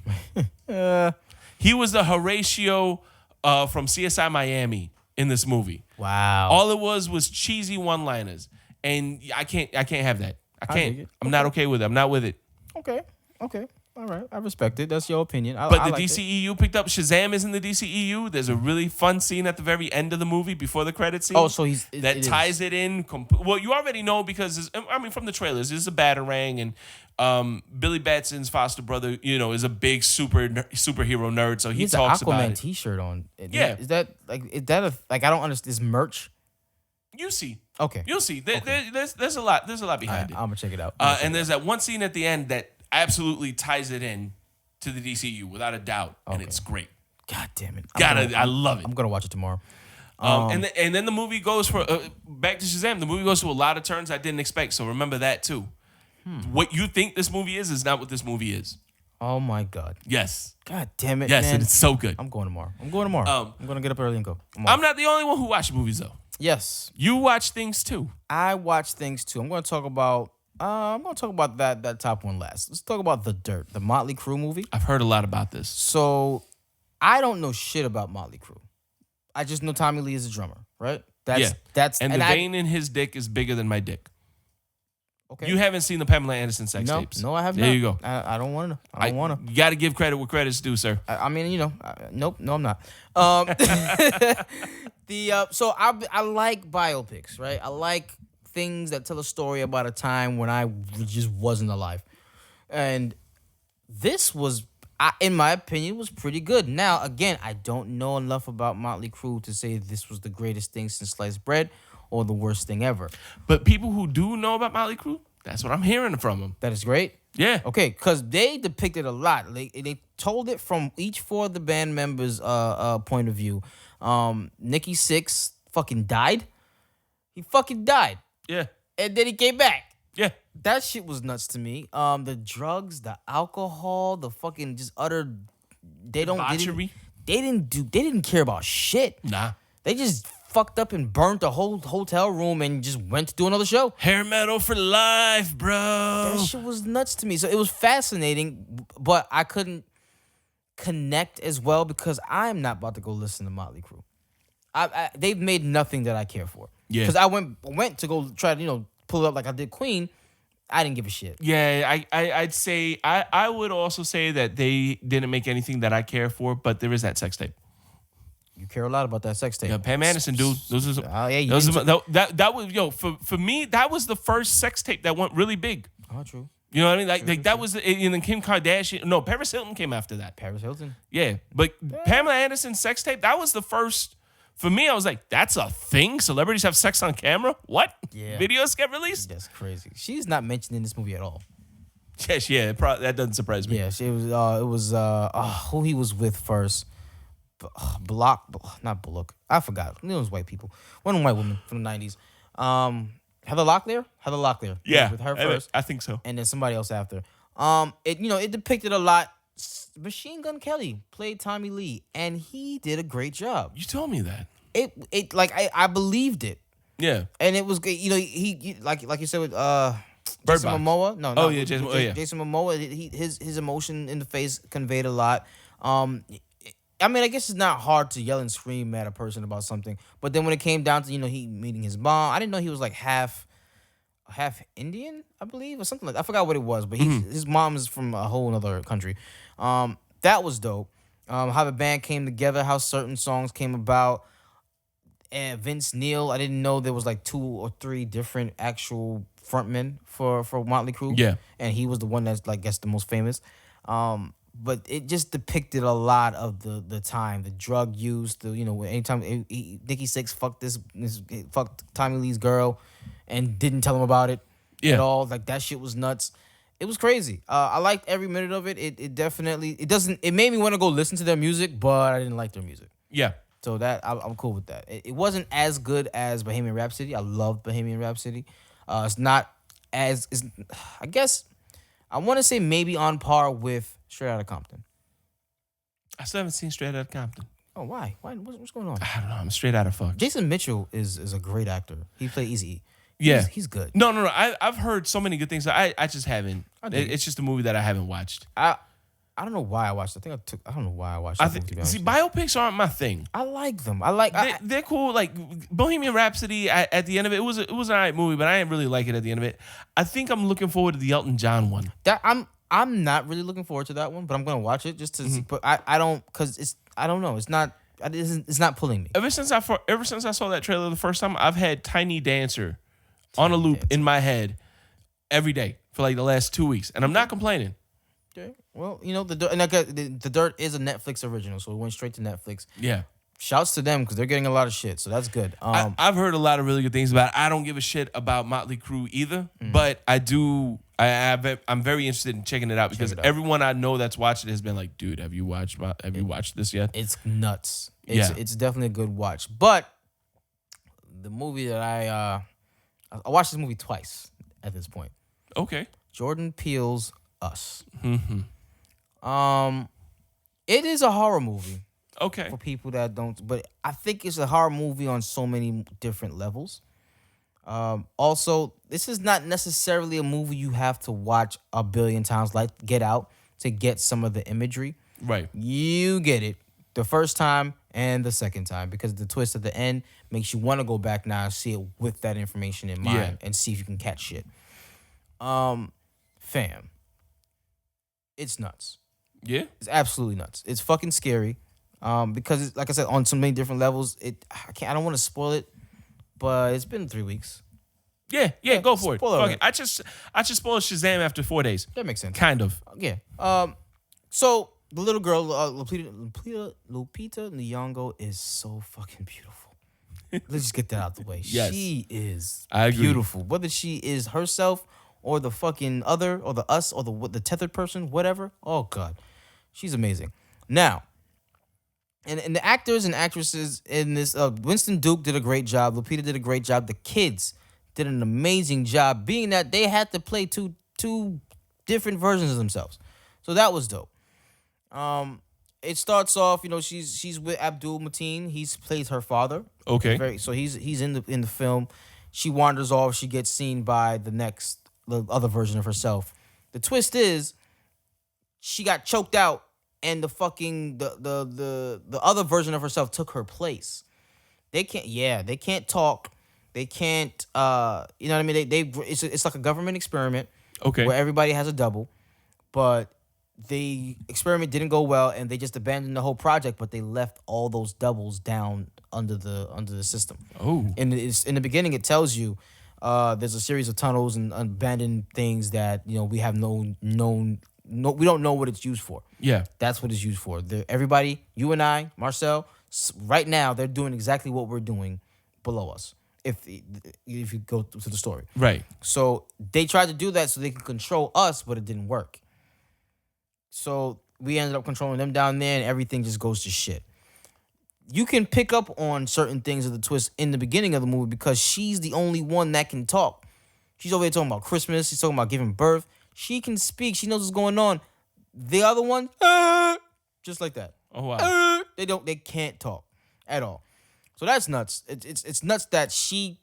He was the Horatio from CSI Miami in this movie. Wow. All it was cheesy one-liners. And I can't have that. I can't. dig it. I'm not okay with it. I'm not with it. Okay. All right, I respect it. That's your opinion. I But the liked it. DCEU picked up. Shazam is in the DCEU. There's a really fun scene at the very end of the movie before the credit scene. Oh, so that ties it in. Well, you already know because from the trailers, this is a Batarang, and Billy Batson's foster brother, is a big superhero nerd. So he He's talks an about Aquaman it. T-shirt on. Yeah. Is that I don't understand. Is merch? You see, Okay. you'll see. There's a lot. There's a lot behind I'm it. gonna check it out. And there's that one scene at the end that absolutely ties it in to the DCU without a doubt, and it's great. God damn it! I love it. I'm gonna watch it tomorrow. And then the movie goes for back to Shazam. The movie goes to a lot of turns I didn't expect. So remember that too. What you think this movie is not what this movie is. Oh my god. Yes, God damn it. yes, man. and it's so good. I'm going tomorrow. I'm gonna get up early and go. I'm not the only one who watched movies though. Yes, You watch things too. I watch things too. I'm gonna talk about. that top one last. Let's talk about The Dirt, the Motley Crue movie. I've heard a lot about this. So, I don't know shit about Motley Crue. I just know Tommy Lee is a drummer, right? That's And the vein in his dick is bigger than my dick. Okay. You haven't seen the Pamela Anderson sex tapes. No, I have not. There you go. I don't want to. I don't want to. You got to give credit where credit's due, sir. I mean, nope. No, I'm not. So I like biopics, right? I like things that tell a story about a time when I just wasn't alive, and this was, in my opinion, was pretty good. Now, again, I don't know enough about Motley Crue to say this was the greatest thing since sliced bread or the worst thing ever. But people who do know about Motley Crue, that's what I'm hearing from them. That is great. Yeah. Okay, because they depicted a lot. They told it from each four of the band members' point of view. Nikki Sixx fucking died. He fucking died. Yeah. And then he came back. Yeah. That shit was nuts to me. The drugs, the alcohol, the fucking just utter. They Debauchery. didn't care about shit. Nah. They just fucked up and burnt the whole hotel room and just went to do another show. Hair metal for life, bro. That shit was nuts to me. So it was fascinating, but I couldn't connect as well because I'm not about to go listen to Motley Crue. They've made nothing that I care for. Yeah. Because I went to go try to pull it up like I did Queen. I didn't give a shit. Yeah, I'd say I would also say that they didn't make anything that I care for, but there is that sex tape. You care a lot about that sex tape. Yeah, Pam Anderson, dude. Those are Oh, yeah, you those did are, that was for me that was the first sex tape that went really big. Oh, true. You know what I mean? Like that was and then Kim Kardashian. No, Paris Hilton came after that. Paris Hilton. Yeah, but Pamela Anderson's sex tape that was the first. For me, I was like, that's a thing. Celebrities have sex on camera. What? Yeah. Videos get released. That's crazy. She's not mentioned in this movie at all. Yes, yeah. That doesn't surprise me. Yeah, it was who he was with first. Not Bullock. I forgot. It was white people. One white woman from the 90s. Heather Locklear. Yeah, With her first. I think so. And then somebody else after. It depicted a lot. Machine Gun Kelly played Tommy Lee, and he did a great job. You told me that. I believed it. Yeah. And it was good. He like you said with Bird Jason Box. Momoa. No, Oh, yeah, Jason- oh, yeah. Jason Momoa. His emotion in the face conveyed a lot. I mean, I guess it's not hard to yell and scream at a person about something, but then when it came down to he meeting his mom, I didn't know he was like half Indian, I believe, or something like that. I forgot what it was, but his mom is from a whole other country. That was dope. How the band came together, how certain songs came about. And Vince Neil, I didn't know there was like 2 or 3 different actual frontmen for Motley Crue. Yeah. And he was the one that's like, guess the most famous. But it just depicted a lot of the time, the drug use, anytime Nikki Sixx fucked Tommy Lee's girl and didn't tell him about it at all. Like that shit was nuts. It was crazy. I liked every minute of it. It made me want to go listen to their music, but I didn't like their music. Yeah. So that I'm cool with that. It wasn't as good as Bohemian Rhapsody. I loved Bohemian Rhapsody. It's not as I guess I want to say maybe on par with Straight Outta Compton. I still haven't seen Straight Outta Compton. Oh, why? What's going on? I don't know. I'm straight out of fuck. Jason Mitchell is a great actor. He played Eazy-E. Yeah. He's good. No. I've heard so many good things. I just haven't. It's just a movie that I haven't watched. I don't know why I watched it. I don't know why I watched it. Biopics aren't my thing. I like them. They're cool. Like Bohemian Rhapsody. At the end of it, it was an alright movie, but I didn't really like it at the end of it. I think I'm looking forward to the Elton John one. I'm not really looking forward to that one, but I'm gonna watch it just to see. But I don't, cause I don't know. It's not pulling me. Ever since I saw that trailer the first time, I've had Tiny Dancer on a loop in my head every day for like the last 2 weeks, and I'm not complaining. Okay. Well, the Dirt is a Netflix original, so it went straight to Netflix. Yeah. Shouts to them because they're getting a lot of shit, so that's good. I've heard a lot of really good things about it. I don't give a shit about Motley Crue either, but I do. I'm very interested in checking it out because everyone I know that's watched it has been like, dude, have you watched this yet? It's nuts. It's definitely a good watch. But the movie that I watched this movie twice at this point. Okay. Jordan Peele's Us. Mm-hmm. It is a horror movie. Okay. For people that don't, but I think it's a horror movie on so many different levels. Also, this is not necessarily a movie you have to watch a billion times like Get Out to get some of the imagery. Right. You get it the first time and the second time because the twist at the end makes you want to go back now and see it with that information in mind and see if you can catch shit. Fam, it's nuts. Yeah. It's absolutely nuts. It's fucking scary. Because it's, like I said, on so many different levels, I don't want to spoil it, but it's been 3 weeks. Yeah, go for it. Spoiler Fuck it. I just spoiled Shazam after 4 days. That makes sense. Kind of. Yeah. So the little girl, Lupita Nyong'o is so fucking beautiful. Let's just get that out the way. Yes. She is I agree. beautiful. Whether she is herself or the fucking other or the us or the tethered person, whatever. Oh God, she's amazing. Now. And the actors and actresses in this, Winston Duke did a great job. Lupita did a great job. The kids did an amazing job, being that they had to play two different versions of themselves. So that was dope. It starts off, she's with Abdul Mateen. He plays her father. Okay. So he's in the film. She wanders off. She gets seen by the other version of herself. The twist is, she got choked out. And the other version of herself took her place. They can't talk. They can't, you know what I mean? It's like a government experiment. Okay. Where everybody has a double, but the experiment didn't go well, and they just abandoned the whole project. But they left all those doubles down under the system. Oh. And in the beginning, it tells you there's a series of tunnels and abandoned things that we have we don't know what it's used for. Yeah. That's what it's used for. Everybody, you and I, Marcel, right now, they're doing exactly what we're doing below us. If you go to the story. Right. So they tried to do that so they could control us, but it didn't work. So we ended up controlling them down there, and everything just goes to shit. You can pick up on certain things of the twist in the beginning of the movie because she's the only one that can talk. She's over there talking about Christmas. She's talking about giving birth. She can speak. She knows what's going on. The other one, just like that. Oh wow. They can't talk at all. So that's nuts. It's nuts that she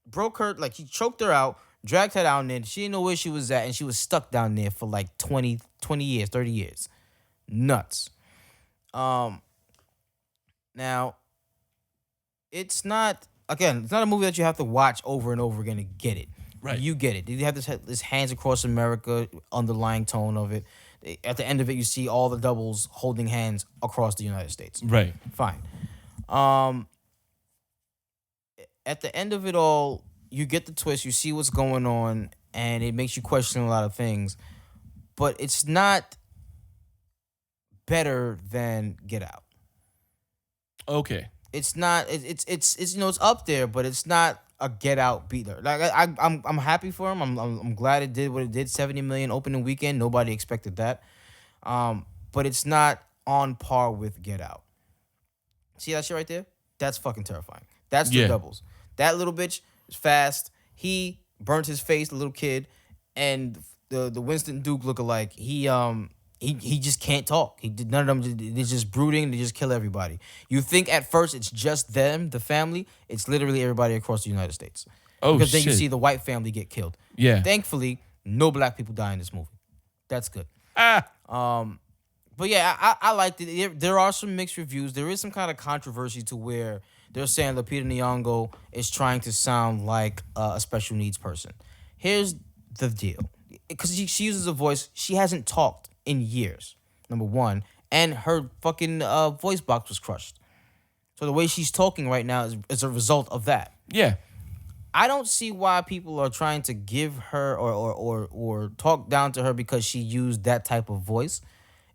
broke her, like she choked her out, dragged her down there. She didn't know where she was at, and she was stuck down there for like 20 years, 30 years. Nuts. Now, it's not a movie that you have to watch over and over again to get it. Right. You get it. You have this Hands Across America underlying tone of it. At the end of it, you see all the doubles holding hands across the United States. Right. Fine. At the end of it all, you get the twist. You see what's going on, and it makes you question a lot of things. But it's not better than Get Out. Okay. It's not. It's up there, but it's not a Get Out beater. Like I'm happy for him. I'm glad it did what it did. $70 million opening weekend. Nobody expected that. But it's not on par with Get Out. See that shit right there? That's fucking terrifying. That's the doubles. That little bitch is fast. He burnt his face, the little kid, and the Winston Duke lookalike. He just can't talk. He did none of them. They're just brooding. They just kill everybody. You think at first it's just them, the family. It's literally everybody across the United States. Oh, because then shit. you see the white family get killed. Yeah. Thankfully, no black people die in this movie. That's good. But yeah, I liked it. There are some mixed reviews. There is some kind of controversy to where they're saying Lupita Nyong'o is trying to sound like a special needs person. Here's the deal. because she uses a voice, she hasn't talked in years. Number one, and her fucking voice box was crushed. So the way she's talking right now is a result of that. Yeah. I don't see why people are trying to give her or talk down to her because she used that type of voice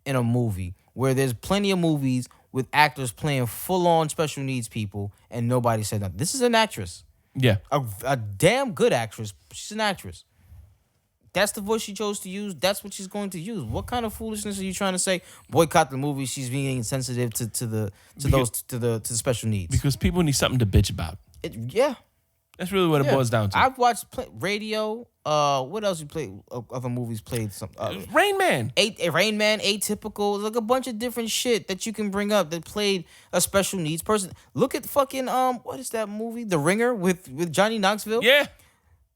in a movie where there's plenty of movies with actors playing full-on special needs people and nobody said nothing. This is an actress. Yeah. A damn good actress. She's an actress. That's the voice she chose to use. That's what she's going to use. What kind of foolishness are you trying to say? Boycott the movie. She's being insensitive to the special needs. Because people need something to bitch about. Yeah. That's really what it boils down to. I've watched Radio. What else you played? Other movies played some. Rain Man. Rain Man, Atypical. Like a bunch of different shit that you can bring up that played a special needs person. Look at fucking what is that movie? The Ringer with Johnny Knoxville. Yeah.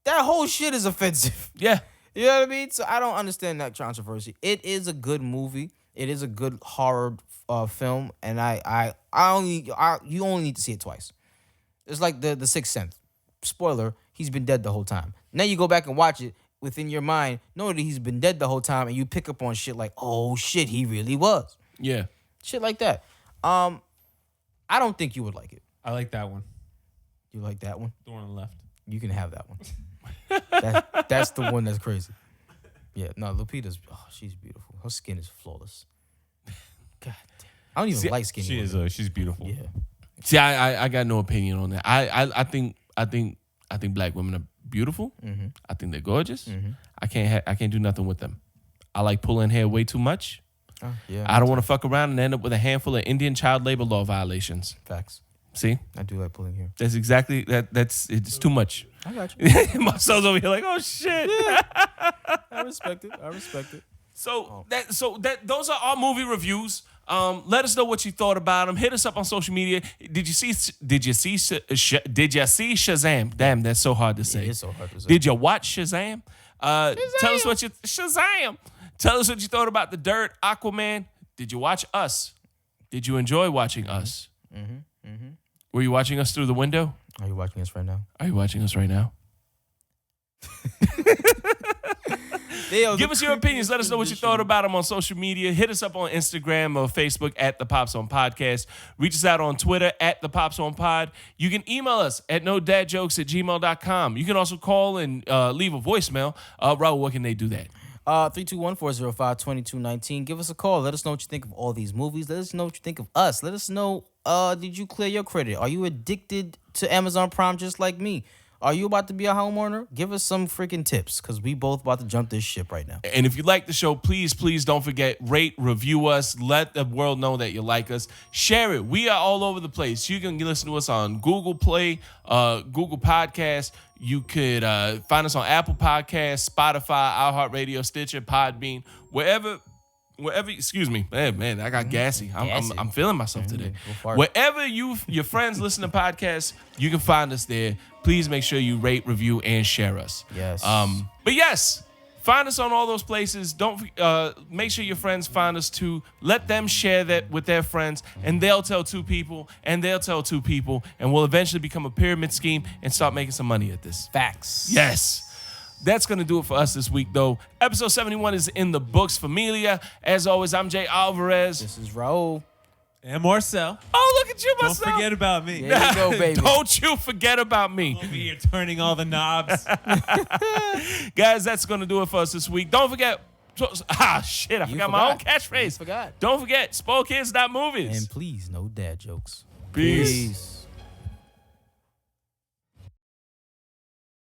That whole shit is offensive. Yeah. You know what I mean? So I don't understand that controversy. It is a good movie. It is a good horror film, and you only need to see it twice. It's like the Sixth Sense. Spoiler: he's been dead the whole time. Now you go back and watch it within your mind, knowing that he's been dead the whole time, and you pick up on shit like, oh shit, he really was. Yeah. Shit like that. I don't think you would like it. I like that one. You like that one? The one on the left. You can have that one. That's the one that's crazy. Yeah, no, Lupita's, she's beautiful. Her skin is flawless. God damn. I don't even like skinny She women. is. She's beautiful. Yeah. See, I got no opinion on that. I think black women are beautiful. Mm-hmm. I think they're gorgeous. Mm-hmm. I can't do nothing with them. I like pulling hair way too much. Yeah. I don't want to fuck around and end up with a handful of Indian child labor law violations. Facts. See, I do like pulling hair. that's exactly that. It's too much. I got you. My son's over here like, oh shit. I respect it. So those are our movie reviews. Let us know what you thought about them. Hit us up on social media. Did you see Shazam? Damn, that's so hard to say. It's so hard to say. Did you watch Shazam? Tell us what you Shazam. Tell us what you thought about The Dirt, Aquaman. Did you watch Us? Did you enjoy watching Us? Were you watching us through the window? Are you watching us right now? Are you watching us right now? Give us your opinions. Let us know what you thought about them on social media. Hit us up on Instagram or Facebook at The Pops On Podcast. Reach us out on Twitter at The Pops On Pod. You can email us at nodadjokes@gmail.com. You can also call and leave a voicemail. Raul, where can they do that? 321-405-2219. Give us a call. Let us know what you think of all these movies. Let us know what you think of us. Let us know, did you clear your credit? Are you addicted to Amazon Prime just like me? Are you about to be a homeowner? Give us some freaking tips, because we both about to jump this ship right now. And if you like the show, please don't forget, rate, review us. Let the world know that you like us. Share it. We are all over the place. You can listen to us on Google Play, Google Podcasts. You could find us on Apple Podcasts, Spotify, iHeartRadio, Stitcher, Podbean, wherever. Excuse me, man, I got gassy. I'm feeling myself today. Wherever your friends listen to podcasts, you can find us there. Please make sure you rate, review, and share us. Yes. But yes, find us on all those places. Don't make sure your friends find us too. Let them share that with their friends, and they'll tell two people, and they'll tell two people, and we'll eventually become a pyramid scheme and start making some money at this. Facts. Yes. That's going to do it for us this week, though. Episode 71 is in the books. Familia. As always, I'm Jay Alvarez. This is Raul. And Marcel. Oh, look at you, Don't Marcel. forget about me. There you go, baby. Don't you forget about me. Over here turning all the knobs. Guys, that's going to do it for us this week. Don't forget. I forgot my own catchphrase. You forgot. Don't forget, spoil kids, not movies. And please, no dad jokes. Peace.